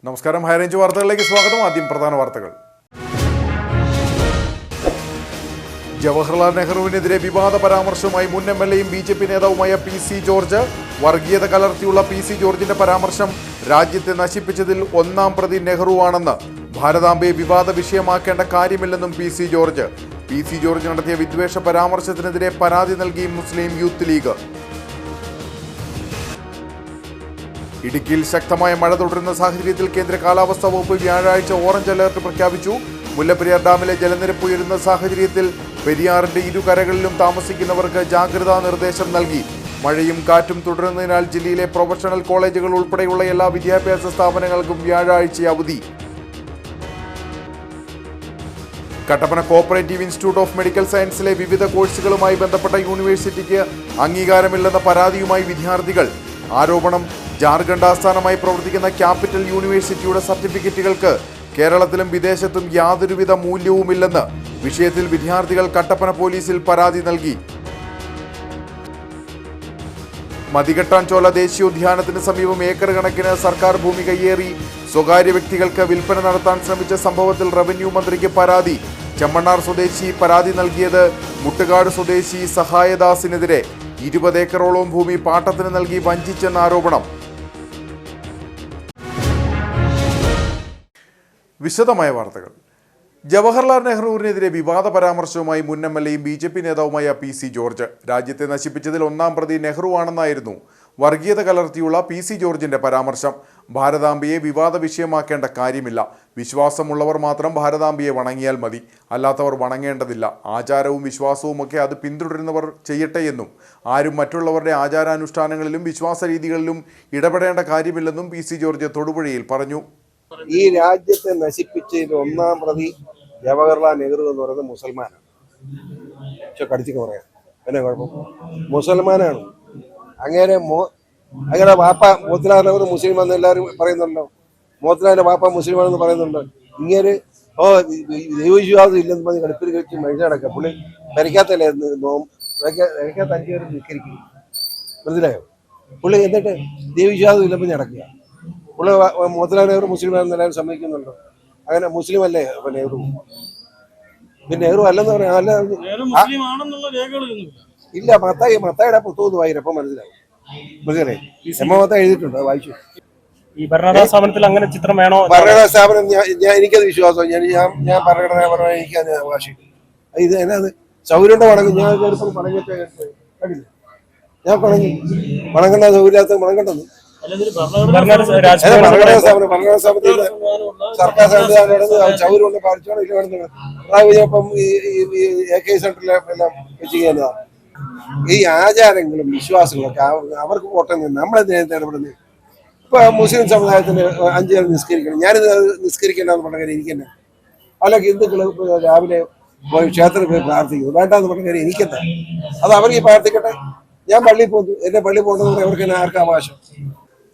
നമസ്കാരം, ഹൈറേഞ്ച് വാർത്തകളിലേക്ക് സ്വാഗതം. ആദ്യം പ്രധാന വാർത്തകൾ. ജവഹർലാൽ നെഹ്റുവിനെതിരെ വിവാദ പരാമർശവുമായി മുൻ MLA-യും BJP നേതാവുമായ PC ജോർജ്. വർഗീയത കലർത്തിയുള്ള PC ജോർജിന്റെ പരാമർശം രാജ്യത്തെ നശിപ്പിച്ചതിൽ ഒന്നാം പ്രതി നെഹ്റുവാണെന്ന് ഭാരതാംബയെ വിവാദ വിഷയമാക്കേണ്ട കാര്യമില്ലെന്നും PC ജോർജ്. PC ജോർജ് നടത്തിയ വിദ്വേഷ പരാമർശത്തിനെതിരെ പരാതി നൽകി മുസ്ലിം യൂത്ത് ലീഗ്. ഇടുക്കിയിൽ ശക്തമായ മഴ തുടരുന്ന സാഹചര്യത്തിൽ കേന്ദ്ര കാലാവസ്ഥാ വകുപ്പ് വ്യാഴാഴ്ച ഓറഞ്ച് അലർട്ട് പ്രഖ്യാപിച്ചു. മുല്ലപ്പെരിയാർ ഡാമിലെ ജലനിരപ്പ് ഉയരുന്ന സാഹചര്യത്തിൽ പെരിയാറിന്റെ ഇരുകരകളിലും താമസിക്കുന്നവർക്ക് ജാഗ്രതാ നിർദ്ദേശം നൽകി. മഴയും കാറ്റും തുടരുന്നതിനാൽ ജില്ലയിലെ പ്രൊഫഷണൽ കോളേജുകൾ ഉൾപ്പെടെയുള്ള എല്ലാ വിദ്യാഭ്യാസ സ്ഥാപനങ്ങൾക്കും വ്യാഴാഴ്ച അവധി. Kattappana cooperative institute of medical സയൻസിലെ വിവിധ കോഴ്സുകളുമായി ബന്ധപ്പെട്ട യൂണിവേഴ്സിറ്റിക്ക് അംഗീകാരമില്ലെന്ന പരാതിയുമായി വിദ്യാർത്ഥികൾ. ആരോപണം ജാർഖണ്ഡ് ആസ്ഥാനമായി പ്രവർത്തിക്കുന്ന ക്യാപിറ്റൽ യൂണിവേഴ്സിറ്റിയുടെ സർട്ടിഫിക്കറ്റുകൾക്ക് കേരളത്തിലും വിദേശത്തും യാതൊരുവിധ മൂല്യവുമില്ലെന്ന് വിഷയത്തിൽ വിദ്യാർത്ഥികൾ കട്ടപ്പന പോലീസിൽ പരാതി നൽകി. മതികെട്ടാൻചോല ദേശീയോദ്യാനത്തിന് സമീപം ഏക്കർ കണക്കിന് സർക്കാർ ഭൂമി കയ്യേറി സ്വകാര്യ വ്യക്തികൾക്ക് വിൽപ്പന നടത്താൻ ശ്രമിച്ച സംഭവത്തിൽ റവന്യൂ മന്ത്രിക്ക് പരാതി. ചെമ്മണ്ണാർ സ്വദേശി പരാതി നൽകിയത് മുട്ടുകാട് സ്വദേശി സഹായദാസിനെതിരെ. 20 ഏക്കറോളം ഭൂമി പാട്ടത്തിന് നൽകി വഞ്ചിച്ചെന്ന ആരോപണം. വിശദമായ വാർത്തകൾ. ജവഹർലാൽ നെഹ്റുവിനെതിരെ വിവാദ പരാമർശവുമായി മുൻ MLA-യും BJP നേതാവുമായ PC ജോർജ്. രാജ്യത്തെ നശിപ്പിച്ചതിൽ ഒന്നാം പ്രതി നെഹ്റുവാണെന്നായിരുന്നു വർഗീയത കലർത്തിയുള്ള PC ജോർജിന്റെ പരാമർശം. ഭാരതാംബയെ വിവാദ വിഷയമാക്കേണ്ട കാര്യമില്ല. വിശ്വാസമുള്ളവർ മാത്രം ഭാരതാംബയെ വണങ്ങിയാൽ മതി, അല്ലാത്തവർ വണങ്ങേണ്ടതില്ല. ആചാരവും വിശ്വാസവുമൊക്കെ അത് പിന്തുടരുന്നവർ ചെയ്യട്ടെയെന്നും ആരും മറ്റുള്ളവരുടെ ആചാരാനുഷ്ഠാനങ്ങളിലും വിശ്വാസ രീതികളിലും ഇടപെടേണ്ട കാര്യമില്ലെന്നും PC ജോർജ് തൊടുപുഴയിൽ പറഞ്ഞു. ഈ രാജ്യത്തെ നശിപ്പിച്ചതിൽ ഒന്നാം പ്രതി ജവഹർലാൽ നെഹ്റു എന്ന് പറയുന്നത് മുസൽമാനാണ്. പക്ഷെ കടിച്ചൊക്കെ പറയാം, എന്നെ കുഴപ്പം, മുസൽമാനാണ്. അങ്ങനെ വാപ്പ മോത്തിലാൽ നെഹ്റു മുസ്ലിം എന്ന് എല്ലാവരും പറയുന്നുണ്ടോ? മോത്തിലാലിന്റെ വാപ്പ മുസ്ലിമാണെന്ന് പറയുന്നുണ്ടോ? ഇങ്ങനെ ദൈവവിശ്വാസം ഇല്ലെന്ന് പറഞ്ഞ് കടുപ്പിൽ കഴിച്ച് മനുഷ്യടക്കാം. പുള്ളി പരിക്കാത്തല്ലേ, പരിക്കാത്ത 5 പേര് നിൽക്കരിക്കും, മനസ്സിലായോ? പുള്ളി എന്നിട്ട് ദൈവവിശ്വാസം ഇല്ലെന്ന് നടക്കുക. പുള്ളി മോത്തിലാൽ നെഹ്റു മുസ്ലിമാണെന്ന് എല്ലാവരും സമ്മതിക്കുന്നുണ്ടോ? അങ്ങനെ മുസ്ലിം അല്ലേ നെഹ്റു? പിന്നെ നെഹ്റു അല്ലെന്ന് പറയാം. ഇല്ല, മത്തായിയുടെ പുസ്തകം വായിരം അപ്പം മനസ്സിലായി. മത്തായി എഴുതിയിട്ടുണ്ട്, വായിച്ചു. ഈ ഭരണഘടനാ സ്ഥാപനത്തിൽ അങ്ങനെ ചിത്രം വേണോ? ഭരണഘടനാ സ്ഥാപനം എനിക്കത് വിശ്വാസം. ഞാൻ ഭരണഘടന എനിക്കത് അവകാശം. ഇത് എന്നാത് സൗകര്യം വണങ്ങി. ഞാൻ പണങ്ങിട്ട് കണ്ടില്ല, ഞാൻ പണങ്ങി വണങ്ങണ്ട സൗകര്യാത്ത വണങ്ങണ്ടെന്ന്. ഭരണഘടനാ സ്ഥാപനത്തിൽ സർക്കാർ സംവിധാനം സൗകര്യം പാലിച്ചോണം. ഇല്ല വേണം AK സെന്ററിലെ എല്ലാം വെച്ച് ഈ ആചാരങ്ങളും വിശ്വാസങ്ങളൊക്കെ അവർക്ക് പോട്ടെ. നമ്മളെന്തിനാ ഇടപെടുന്നത്? ഇപ്പൊ മുസ്ലിം സമുദായത്തിന് 5 നേരം നിസ്കരിക്കണം. ഞാനിത് നിസ്കരിക്കേണ്ടെന്ന് പറഞ്ഞ കാര്യം എനിക്ക് തന്നെ. അല്ല, ഹിന്ദുക്കൾ രാവിലെ പോയി ക്ഷേത്രത്തിൽ പോയി പ്രാർത്ഥിക്കുന്നു, വേണ്ടെന്ന് പറഞ്ഞ കാര്യം എനിക്കെന്താ? അത് അവർക്ക് പ്രാർത്ഥിക്കട്ടെ. ഞാൻ പള്ളിയിൽ പോകുന്നു, എന്റെ പള്ളിയിൽ പോകുന്നത് അവർക്ക് തന്നെ ആർക്കും അവകാശം.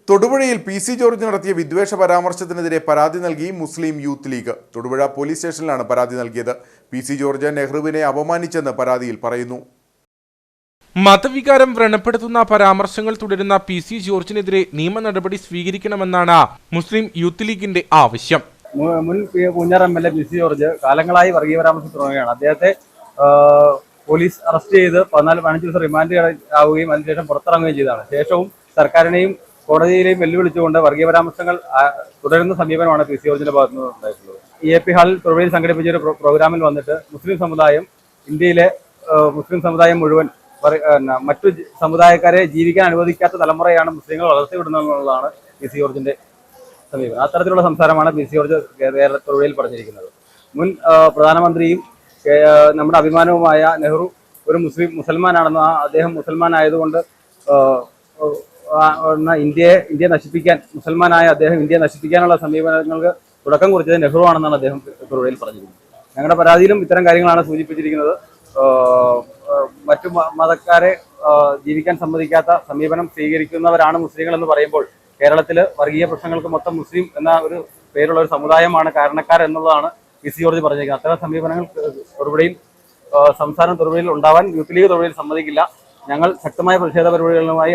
തൊടുപുഴയിൽ PC ജോർജ് നടത്തിയ വിദ്വേഷ പരാമർശത്തിനെതിരെ പരാതി നൽകി മുസ്ലിം യൂത്ത് ലീഗ്. തൊടുപുഴ പോലീസ് സ്റ്റേഷനിലാണ് പരാതി നൽകിയത്. PC ജോർജ് നെഹ്റുവിനെ അപമാനിച്ചെന്ന് പരാതിയിൽ പറയുന്നു. മതവികാരം വ്രണപ്പെടുത്തുന്ന പരാമർശങ്ങൾ തുടരുന്ന PC ജോർജിനെതിരെ നിയമ നടപടി സ്വീകരിക്കണമെന്നാണ് മുസ്ലിം യൂത്ത് ലീഗിന്റെ ആവശ്യം. മുൻ പൂഞ്ഞാർ MLA PC ജോർജ് കാലങ്ങളായി വർഗീയ പരാമർശം തുടങ്ങുകയാണ്. അദ്ദേഹത്തെ പോലീസ് അറസ്റ്റ് ചെയ്ത് 14-15 ദിവസം റിമാൻഡ് ആവുകയും അതിനുശേഷം പുറത്തിറങ്ങുകയും ചെയ്തതാണ്. ശേഷവും സർക്കാരിനെയും കോടതിയിലെയും വെല്ലുവിളിച്ചുകൊണ്ട് വർഗീയ പരാമർശങ്ങൾ തുടരുന്ന സമീപനമാണ് PC ജോർജിന്റെ ഭാഗത്തു നിന്ന് ഉണ്ടായിട്ടുള്ളത്. EAP ഹാളിൽ തൊടുപുഴയിൽ സംഘടിപ്പിച്ച ഒരു പ്രോഗ്രാമിൽ വന്നിട്ട് മുസ്ലിം സമുദായം, ഇന്ത്യയിലെ മുസ്ലിം സമുദായം മുഴുവൻ മറ്റു സമുദായക്കാരെ ജീവിക്കാൻ അനുവദിക്കാത്ത തലമുറയാണ് മുസ്ലിങ്ങൾ വളർത്തിവിടുന്നതെന്നുള്ളതാണ് PC ജോർജിന്റെ സമീപനം. അത്തരത്തിലുള്ള സംസാരമാണ് PC ജോർജ് തൊടുപുഴയിൽ പറഞ്ഞിരിക്കുന്നത്. മുൻ പ്രധാനമന്ത്രിയും നമ്മുടെ അഭിമാനവുമായ നെഹ്റു ഒരു മുസൽമാനാണെന്ന്, അദ്ദേഹം മുസൽമാനായതുകൊണ്ട് ഇന്ത്യയെ നശിപ്പിക്കാൻ, മുസൽമാനായ അദ്ദേഹം ഇന്ത്യയെ നശിപ്പിക്കാനുള്ള സമീപനങ്ങൾക്ക് തുടക്കം കുറിച്ചത് നെഹ്റു ആണെന്നാണ് അദ്ദേഹം തൊടുപുഴയിൽ പറഞ്ഞിരിക്കുന്നത്. ഞങ്ങളുടെ പരാതിയിലും ഇത്തരം കാര്യങ്ങളാണ് സൂചിപ്പിച്ചിരിക്കുന്നത്. മറ്റു മതക്കാരെ ജീവിക്കാൻ സമ്മതിക്കാത്ത സമീപനം സ്വീകരിക്കുന്നവരാണ് മുസ്ലിങ്ങൾ എന്ന് പറയുമ്പോൾ കേരളത്തിൽ വർഗീയ പ്രശ്നങ്ങൾക്ക് മൊത്തം മുസ്ലിം എന്ന ഒരു പേരുള്ള ഒരു സമുദായമാണ് കാരണക്കാർ എന്നുള്ളതാണ് PC ജോർജ് പറഞ്ഞിരിക്കുന്നത്. അത്തരം സമീപനങ്ങൾ തൊടുപുഴയിൽ തൊടുപുഴയിൽ ഉണ്ടാവാൻ യൂത്ത് ലീഗ് തൊടുപുഴയിൽ സമ്മതിക്കില്ല. ഞങ്ങൾ ശക്തമായ പ്രതിഷേധ പരിപാടികളുമായി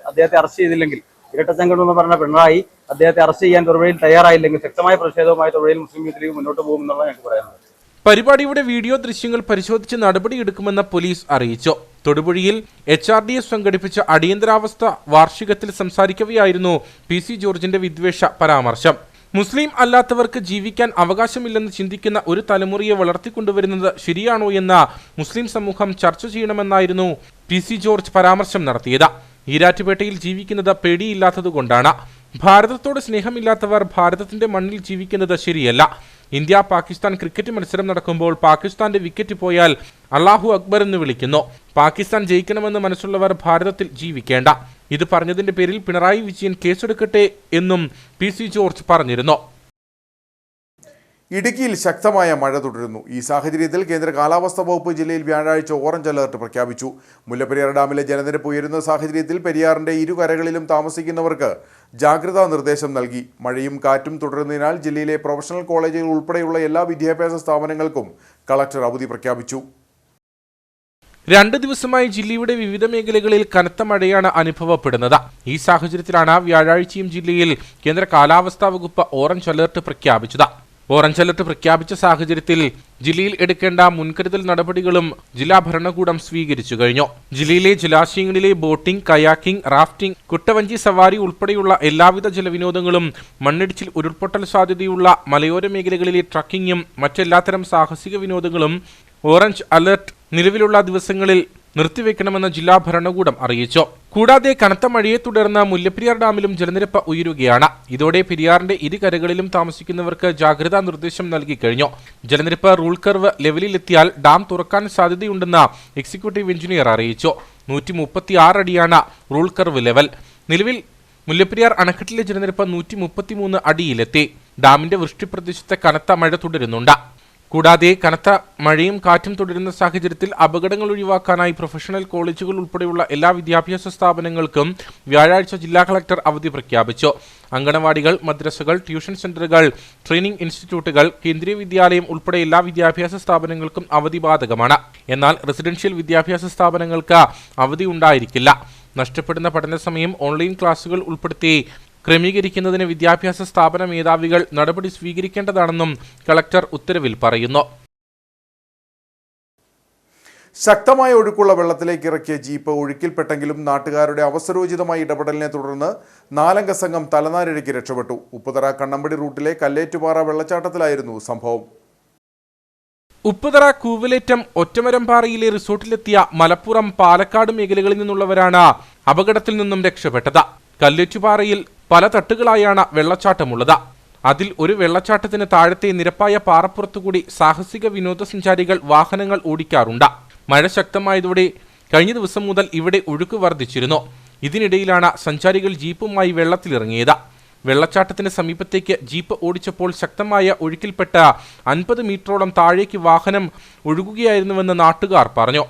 അദ്ദേഹത്തെ അറസ്റ്റ് ചെയ്തില്ലെങ്കിൽ ഇരട്ടച്ചങ്കടം എന്ന് പറഞ്ഞ പിണറായി അദ്ദേഹത്തെ അറസ്റ്റ് ചെയ്യാൻ തൊടുപുഴയിൽ തയ്യാറായില്ലെങ്കിൽ ശക്തമായ പ്രതിഷേധവുമായി തൊടുപുഴയിൽ മുസ്ലിം യൂത്ത് ലീഗ് മുന്നോട്ട് പോകുമെന്നുള്ളത് ഞങ്ങൾക്ക് പറയാനുള്ളത്. പരിപാടിയുടെ വീഡിയോ ദൃശ്യങ്ങൾ പരിശോധിച്ച് നടപടിയെടുക്കുമെന്ന് പോലീസ് അറിയിച്ചു. തൊടുപുഴയിൽ HRDS സംഘടിപ്പിച്ച അടിയന്തരാവസ്ഥ വാർഷികത്തിൽ സംസാരിക്കവെയായിരുന്നു PC ജോർജിന്റെ വിദ്വേഷ പരാമർശം. മുസ്ലിം അല്ലാത്തവർക്ക് ജീവിക്കാൻ അവകാശമില്ലെന്ന് ചിന്തിക്കുന്ന ഒരു തലമുറയെ വളർത്തിക്കൊണ്ടുവരുന്നത് ശരിയാണോ എന്ന് മുസ്ലിം സമൂഹം ചർച്ച ചെയ്യണമെന്നായിരുന്നു PC ജോർജ് പരാമർശം നടത്തിയത്. ഈരാറ്റുപേട്ടയിൽ ജീവിക്കുന്നത് പേടിയില്ലാത്തതുകൊണ്ടാണ്. ഭാരതത്തോട് സ്നേഹമില്ലാത്തവർ ഭാരതത്തിന്റെ മണ്ണിൽ ജീവിക്കുന്നത് ശരിയല്ല. ഇന്ത്യ പാകിസ്ഥാൻ ക്രിക്കറ്റ് മത്സരം നടക്കുമ്പോൾ പാകിസ്ഥാന്റെ വിക്കറ്റ് പോയാൽ അല്ലാഹു അക്ബർ എന്ന് വിളിക്കുന്നു. പാകിസ്ഥാൻ ജയിക്കണമെന്ന് മനസ്സുള്ളവർ ഭാരതത്തിൽ ജീവിക്കേണ്ട. ഇത് പറഞ്ഞതിന്റെ പേരിൽ പിണറായി വിജയൻ കേസെടുക്കട്ടെ എന്നും PC ജോർജ് പറഞ്ഞിരുന്നു. ഇടുക്കിയിൽ ശക്തമായ മഴ തുടരുന്നു. ഈ സാഹചര്യത്തിൽ കേന്ദ്ര കാലാവസ്ഥാ വകുപ്പ് ജില്ലയിൽ വ്യാഴാഴ്ച ഓറഞ്ച് അലർട്ട് പ്രഖ്യാപിച്ചു. മുല്ലപ്പെരിയാർ ഡാമിലെ ജലനിരപ്പ് ഉയരുന്ന സാഹചര്യത്തിൽ പെരിയാറിന്റെ ഇരുകരകളിലും താമസിക്കുന്നവർക്ക് ജാഗ്രതാ നിർദ്ദേശം നൽകി. മഴയും കാറ്റും തുടരുന്നതിനാൽ ജില്ലയിലെ പ്രൊഫഷണൽ കോളേജുകൾ ഉൾപ്പെടെയുള്ള എല്ലാ വിദ്യാഭ്യാസ സ്ഥാപനങ്ങൾക്കും കളക്ടർ അവധി പ്രഖ്യാപിച്ചു. 2 ദിവസമായി ജില്ലയുടെ വിവിധ മേഖലകളിൽ കനത്ത മഴയാണ് അനുഭവപ്പെടുന്നത്. ഈ സാഹചര്യത്തിലാണ് വ്യാഴാഴ്ചയും ജില്ലയിൽ കേന്ദ്ര കാലാവസ്ഥാ വകുപ്പ് ഓറഞ്ച് അലർട്ട് പ്രഖ്യാപിച്ചത്. ഓറഞ്ച് അലർട്ട് പ്രഖ്യാപിച്ച സാഹചര്യത്തിൽ ജില്ലയിൽ എടുക്കേണ്ട മുൻകരുതൽ നടപടികളും ജില്ലാ ഭരണകൂടം സ്വീകരിച്ചു കഴിഞ്ഞു. ജില്ലയിലെ ജലാശയങ്ങളിലെ ബോട്ടിംഗ്, കയാക്കിംഗ്, റാഫ്റ്റിംഗ്, കുട്ടവഞ്ചി സവാരി ഉൾപ്പെടെയുള്ള എല്ലാവിധ ജലവിനോദങ്ങളും, മണ്ണിടിച്ചിൽ, ഉരുൾപൊട്ടൽ സാധ്യതയുള്ള മലയോര മേഖലകളിലെ ട്രക്കിങ്ങും മറ്റെല്ലാത്തരം സാഹസിക വിനോദങ്ങളും ഓറഞ്ച് അലർട്ട് നിലവിലുള്ള ദിവസങ്ങളിൽ നിർത്തിവെക്കണമെന്ന് ജില്ലാ ഭരണകൂടം അറിയിച്ചു. കൂടാതെ കനത്ത മഴയെ തുടർന്ന് മുല്ലപ്പെരിയാർ ഡാമിലും ജലനിരപ്പ് ഉയരുകയാണ്. ഇതോടെ പെരിയാറിന്റെ ഇരുകരകളിലും താമസിക്കുന്നവർക്ക് ജാഗ്രതാ നിർദ്ദേശം നൽകി കഴിഞ്ഞു. ജലനിരപ്പ് റൂൾ കർവ് ലെവലിലെത്തിയാൽ ഡാം തുറക്കാൻ സാധ്യതയുണ്ടെന്ന് എക്സിക്യൂട്ടീവ് എഞ്ചിനീയർ അറിയിച്ചു. 136 അടിയാണ് റൂൾ കർവ് ലെവൽ. നിലവിൽ മുല്ലപ്പെരിയാർ അണക്കെട്ടിലെ ജലനിരപ്പ് 133 അടിയിലെത്തി. ഡാമിന്റെ വൃഷ്ടിപ്രദേശത്ത് കനത്ത മഴ തുടരുന്നുണ്ട്. കൂടാതെ കനത്ത മഴയും കാറ്റും തുടരുന്ന സാഹചര്യത്തിൽ അപകടങ്ങൾ ഒഴിവാക്കാനായി പ്രൊഫഷണൽ കോളേജുകൾ ഉൾപ്പെടെയുള്ള എല്ലാ വിദ്യാഭ്യാസ സ്ഥാപനങ്ങൾക്കും വ്യാഴാഴ്ച ജില്ലാ കളക്ടർ അവധി പ്രഖ്യാപിച്ചു. അങ്കണവാടികൾ, മദ്രസകൾ, ട്യൂഷൻ സെന്ററുകൾ, ട്രെയിനിംഗ് ഇൻസ്റ്റിറ്റ്യൂട്ടുകൾ, കേന്ദ്രീയ വിദ്യാലയം ഉൾപ്പെടെ എല്ലാ വിദ്യാഭ്യാസ സ്ഥാപനങ്ങൾക്കും അവധി ബാധകമാണ്. എന്നാൽ റെസിഡൻഷ്യൽ വിദ്യാഭ്യാസ സ്ഥാപനങ്ങൾക്ക് അവധി ഉണ്ടായിരിക്കില്ല. നഷ്ടപ്പെടുന്ന പഠന സമയം ഓൺലൈൻ ക്ലാസുകൾ ഉൾപ്പെടുത്തി ക്രമീകരിക്കുന്നതിന് വിദ്യാഭ്യാസ സ്ഥാപന മേധാവികൾ നടപടി സ്വീകരിക്കേണ്ടതാണെന്നും കളക്ടർ ഉത്തരവിൽ പറയുന്നു. ശക്തമായ ഒഴുക്കുള്ള വെള്ളത്തിലേക്ക് ഇറക്കിയ ജീപ്പ് ഒഴുക്കിൽപ്പെട്ടെങ്കിലും നാട്ടുകാരുടെ അവസരോചിതമായ ഇടപെടലിനെ തുടർന്ന് 4-അംഗ സംഘം തലനാരിഴയ്ക്ക് രക്ഷപ്പെട്ടു. ഉപ്പുതറ കണ്ണമ്പടി റൂട്ടിലെ കല്ലേറ്റുപാറ വെള്ളച്ചാട്ടത്തിലായിരുന്നു സംഭവം. ഉപ്പുതറ കൂവലേറ്റം ഒറ്റമരംപാറയിലെ റിസോർട്ടിലെത്തിയ മലപ്പുറം, പാലക്കാട് മേഖലകളിൽ നിന്നുള്ളവരാണ് അപകടത്തിൽ നിന്നും രക്ഷപ്പെട്ടത്. കല്ലേറ്റുപാറയിൽ പല തട്ടുകളായാണ് വെള്ളച്ചാട്ടമുള്ളത്. അതിൽ ഒരു വെള്ളച്ചാട്ടത്തിന് താഴത്തെ നിരപ്പായ പാറപ്പുറത്തുകൂടി സാഹസിക വിനോദസഞ്ചാരികൾ വാഹനങ്ങൾ ഓടിക്കാറുണ്ട്. മഴ ശക്തമായതോടെ കഴിഞ്ഞ ദിവസം മുതൽ ഇവിടെ ഒഴുക്ക് വർദ്ധിച്ചിരുന്നു. ഇതിനിടയിലാണ് സഞ്ചാരികൾ ജീപ്പുമായി വെള്ളത്തിലിറങ്ങിയത്. വെള്ളച്ചാട്ടത്തിന് സമീപത്തേക്ക് ജീപ്പ് ഓടിച്ചപ്പോൾ ശക്തമായ ഒഴുക്കിൽപ്പെട്ട 50 മീറ്ററോളം താഴേക്ക് വാഹനം ഒഴുകുകയായിരുന്നുവെന്ന് നാട്ടുകാർ പറഞ്ഞു.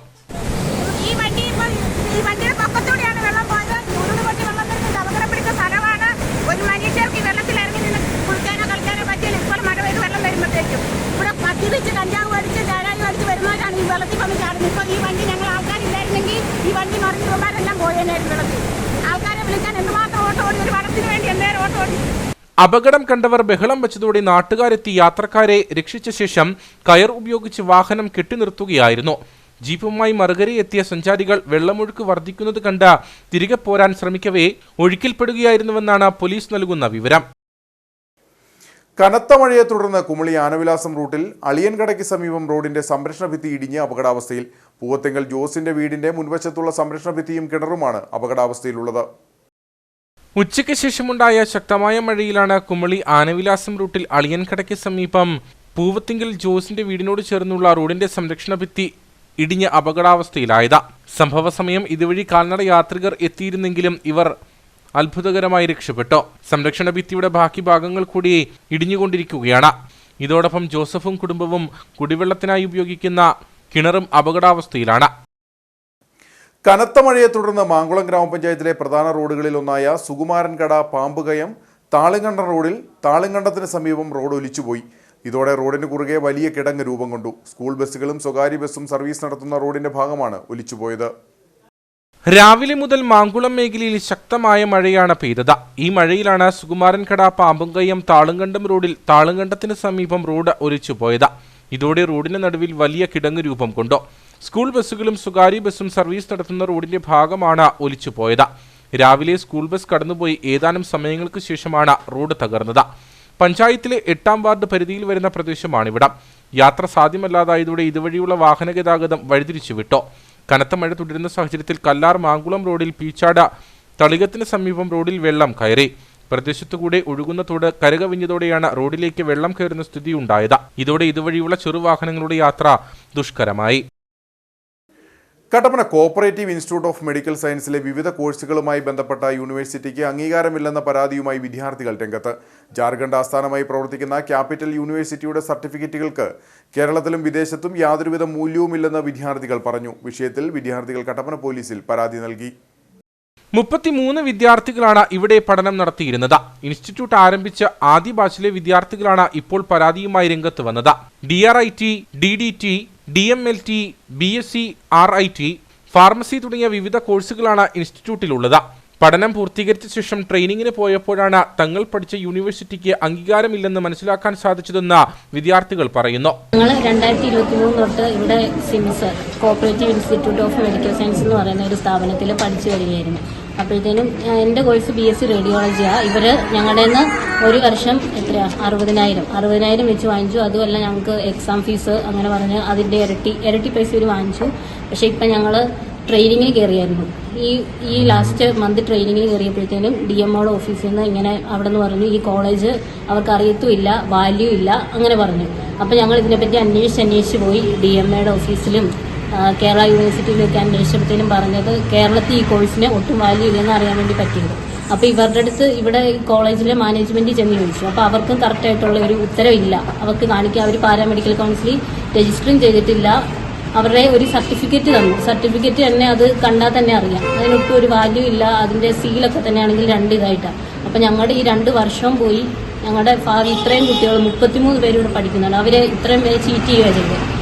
അപകടം കണ്ടവർ ബഹളം വെച്ചതോടെ നാട്ടുകാരെത്തി യാത്രക്കാരെ രക്ഷിച്ച ശേഷം കയർ ഉപയോഗിച്ച് വാഹനം കെട്ടിനിർത്തുകയായിരുന്നു. ജീപ്പുമായി മറുകരയെത്തിയ സഞ്ചാരികൾ വെള്ളമൊഴുക്ക് വർദ്ധിക്കുന്നത് കണ്ട് തിരികെ പോരാൻ ശ്രമിക്കവേ ഒഴുക്കിൽപ്പെടുകയായിരുന്നുവെന്നാണ് പോലീസ് നൽകുന്ന വിവരം. കനത്ത മഴയെ തുടർന്ന് കുമളി ആനവിലാസം റൂട്ടിൽ അളിയൻകടയ്ക്ക് സമീപം റോഡിന്റെ സംരക്ഷണ ഭിത്തി ഇടിഞ്ഞ് അപകടാവസ്ഥയിൽ. പൂവത്തെങ്കൽ ജോസിന്റെ വീടിന്റെ മുൻവശത്തുള്ള സംരക്ഷണ ഭിത്തിയും കിണറുമാണ് അപകടാവസ്ഥയിലുള്ളത്. ഉച്ചയ്ക്ക് ശേഷമുണ്ടായ ശക്തമായ മഴയിലാണ് കുമളി ആനവിലാസം റൂട്ടിൽ അളിയൻകടയ്ക്ക് സമീപം പൂവത്തിങ്കൽ ജോസിന്റെ വീടിനോട് ചേർന്നുള്ള റോഡിന്റെ സംരക്ഷണ ഭിത്തി ഇടിഞ്ഞ് അപകടാവസ്ഥയിലായത്. സംഭവ സമയം ഇതുവഴി കാൽനട യാത്രികർ എത്തിയിരുന്നെങ്കിലും ഇവർ അത്ഭുതകരമായി രക്ഷപ്പെട്ടു. സംരക്ഷണ ഭിത്തിയുടെ ബാക്കി ഭാഗങ്ങൾ കൂടി ഇടിഞ്ഞുകൊണ്ടിരിക്കുകയാണ്. ഇതോടൊപ്പം ജോസഫും കുടുംബവും കുടിവെള്ളത്തിനായി ഉപയോഗിക്കുന്ന കിണറും അപകടാവസ്ഥയിലാണ്. കനത്ത മഴയെ തുടർന്ന് മാങ്കുളം ഗ്രാമപഞ്ചായത്തിലെ പ്രധാന റോഡുകളിൽ ഒന്നായ സുകുമാരൻകട പാമ്പുകയം താളിങ്കണ്ടം റോഡിൽ താളിങ്കണ്ടത്തിന് സമീപം റോഡ് ഒലിച്ചുപോയി. ഇതോടെ റോഡിന് കുറുകെ വലിയ കിടങ്ങ് രൂപം കൊണ്ടു. സ്കൂൾ ബസ്സുകളും സ്വകാര്യ ബസ്സും സർവീസ് നടത്തുന്ന റോഡിന്റെ ഭാഗമാണ് ഒലിച്ചുപോയത്. രാവിലെ മുതൽ മാങ്കുളം മേഖലയിൽ ശക്തമായ മഴയാണ് പെയ്തത്. ഈ മഴയിലാണ് സുകുമാരൻകട പാമ്പുംകയ്യം താളുങ്കണ്ടം റോഡിൽ താളുങ്കണ്ടത്തിന് സമീപം റോഡ് ഒലിച്ചുപോയത്. ഇതോടെ റോഡിന് നടുവിൽ വലിയ കിടങ്ങ് രൂപം കൊണ്ടു. സ്കൂൾ ബസ്സുകളും സ്വകാര്യ ബസ്സും സർവീസ് നടത്തുന്ന റോഡിന്റെ ഭാഗമാണ് ഒലിച്ചുപോയത്. രാവിലെ സ്കൂൾ ബസ് കടന്നുപോയി ഏതാനും സമയങ്ങൾക്ക് ശേഷമാണ് റോഡ് തകർന്നത്. പഞ്ചായത്തിലെ 8ാം വാർഡ് പരിധിയിൽ വരുന്ന പ്രദേശമാണിവിടം. യാത്ര സാധ്യമല്ലാതായതോടെ ഇതുവഴിയുള്ള വാഹന ഗതാഗതം വഴിതിരിച്ചുവിട്ടു. കനത്ത മഴ തുടരുന്ന സാഹചര്യത്തിൽ കല്ലാർ മാങ്കുളം റോഡിൽ പീച്ചാട് തളികത്തിന് സമീപം റോഡിൽ വെള്ളം കയറി. പ്രദേശത്തുകൂടെ ഒഴുകുന്ന തോട് കരകവിഞ്ഞതോടെയാണ് റോഡിലേക്ക് വെള്ളം കയറുന്ന സ്ഥിതിയുണ്ടായത്. ഇതോടെ ഇതുവഴിയുള്ള ചെറുവാഹനങ്ങളുടെ യാത്ര ദുഷ്കരമായി. Kattappana cooperative institute of medical സയൻസിലെ വിവിധ കോഴ്സുകളുമായി ബന്ധപ്പെട്ട യൂണിവേഴ്സിറ്റിക്ക് അംഗീകാരമില്ലെന്ന പരാതിയുമായി വിദ്യാർത്ഥികൾ രംഗത്ത്. ജാർഖണ്ഡ് ആസ്ഥാനമായി പ്രവർത്തിക്കുന്ന ക്യാപിറ്റൽ യൂണിവേഴ്സിറ്റിയുടെ സർട്ടിഫിക്കറ്റുകൾക്ക് കേരളത്തിലും വിദേശത്തും യാതൊരുവിധ മൂല്യവുമില്ലെന്ന് വിദ്യാർത്ഥികൾ പറഞ്ഞു. വിഷയത്തിൽ വിദ്യാർത്ഥികൾ കട്ടപ്പന പോലീസിൽ പരാതി നൽകി. 33 വിദ്യാർത്ഥികളാണ് ഇവിടെ പഠനം നടത്തിയിരുന്നത്. ഇൻസ്റ്റിറ്റ്യൂട്ട് ആരംഭിച്ച ആദ്യ ബാച്ചിലെ വിദ്യാർത്ഥികളാണ് ഇപ്പോൾ പരാതിയുമായി രംഗത്ത് വന്നത്. DRIT, DDT, DMLT, BSc, RIT, pharmacy തുടങ്ങിയ വിവിധ കോഴ്സുകളാണ് ഇൻസ്റ്റിറ്റ്യൂട്ടിലുള്ളത്. പഠനം പൂർത്തീകരിച്ച ശേഷം ട്രെയിനിങ്ങിന് പോയപ്പോഴാണ് തങ്ങൾ പഠിച്ച യൂണിവേഴ്സിറ്റിക്ക് അംഗീകാരമില്ലെന്ന് മനസ്സിലാക്കാൻ സാധിച്ചതെന്ന് വിദ്യാർത്ഥികൾ പറയുന്നു. ഞങ്ങൾ 2023 തൊട്ട് ഇവിടെ sims cooperative institute of medical science എന്ന് പറയുന്ന ഒരു സ്ഥാപനത്തിൽ പഠിച്ചു വരികയായിരുന്നു. അപ്പോഴത്തേനും എൻ്റെ കോഴ്സ് BSc റേഡിയോളജിയാണ്. ഇവർ ഞങ്ങളുടെ നിന്ന് ഒരു വർഷം 60,000 വെച്ച് വാങ്ങിച്ചു. അതുമല്ല ഞങ്ങൾക്ക് എക്സാം ഫീസ് അങ്ങനെ പറഞ്ഞ് അതിൻ്റെ ഇരട്ടി പൈസ ഇവർ വാങ്ങിച്ചു. പക്ഷേ ഇപ്പം ഞങ്ങൾ ട്രെയിനിങ്ങിന് കയറിയായിരുന്നു. ഈ ലാസ്റ്റ് മന്ത് ട്രെയിനിങ്ങിന് കയറിയപ്പോഴത്തേനും DMO ഓഫീസിൽ നിന്ന് ഇങ്ങനെ അവിടെ നിന്ന് പറഞ്ഞു ഈ കോളേജ് അവർക്ക് അറിയത്തുമില്ല, വാല്യൂ ഇല്ല അങ്ങനെ പറഞ്ഞു. അപ്പോൾ ഞങ്ങൾ ഇതിനെപ്പറ്റി അന്വേഷിച്ച് പോയി DMAയുടെ ഓഫീസിലും കേരള യൂണിവേഴ്സിറ്റിയിലൊക്കെ അന്വേഷിച്ചപ്പോഴത്തേനും പറഞ്ഞത് കേരളത്തിൽ ഈ കോഴ്സിന് ഒട്ടും വാല്യൂ ഇല്ലെന്ന് അറിയാൻ വേണ്ടി പറ്റിയത്. അപ്പോൾ ഇവരുടെ അടുത്ത് ഇവിടെ കോളേജിലെ മാനേജ്മെൻറ്റ് ചെന്ന് ചോദിച്ചു. അപ്പോൾ അവർക്കും കറക്റ്റായിട്ടുള്ള ഒരു ഉത്തരവില്ല. അവർക്ക് കാണിക്കുക അവർ പാരാമെഡിക്കൽ കൗൺസിലിൽ രജിസ്റ്ററും ചെയ്തിട്ടില്ല. അവരുടെ ഒരു സർട്ടിഫിക്കറ്റ് തന്നു. സർട്ടിഫിക്കറ്റ് തന്നെ അത് കണ്ടാൽ തന്നെ അറിയാം അതിനൊട്ടും ഒരു വാല്യൂ ഇല്ല. അതിൻ്റെ സീലൊക്കെ തന്നെയാണെങ്കിൽ 2 ഇതായിട്ടാണ്. അപ്പോൾ ഞങ്ങളുടെ ഈ 2 വർഷവും പോയി. ഞങ്ങളുടെ ഇത്രയും കുട്ടികൾ 33 പേര് ഇവിടെ പഠിക്കുന്നുണ്ട്. അവരെ ഇത്രയും പേര് ചീറ്റ് ചെയ്യുകയാണ് ചെയ്തത്.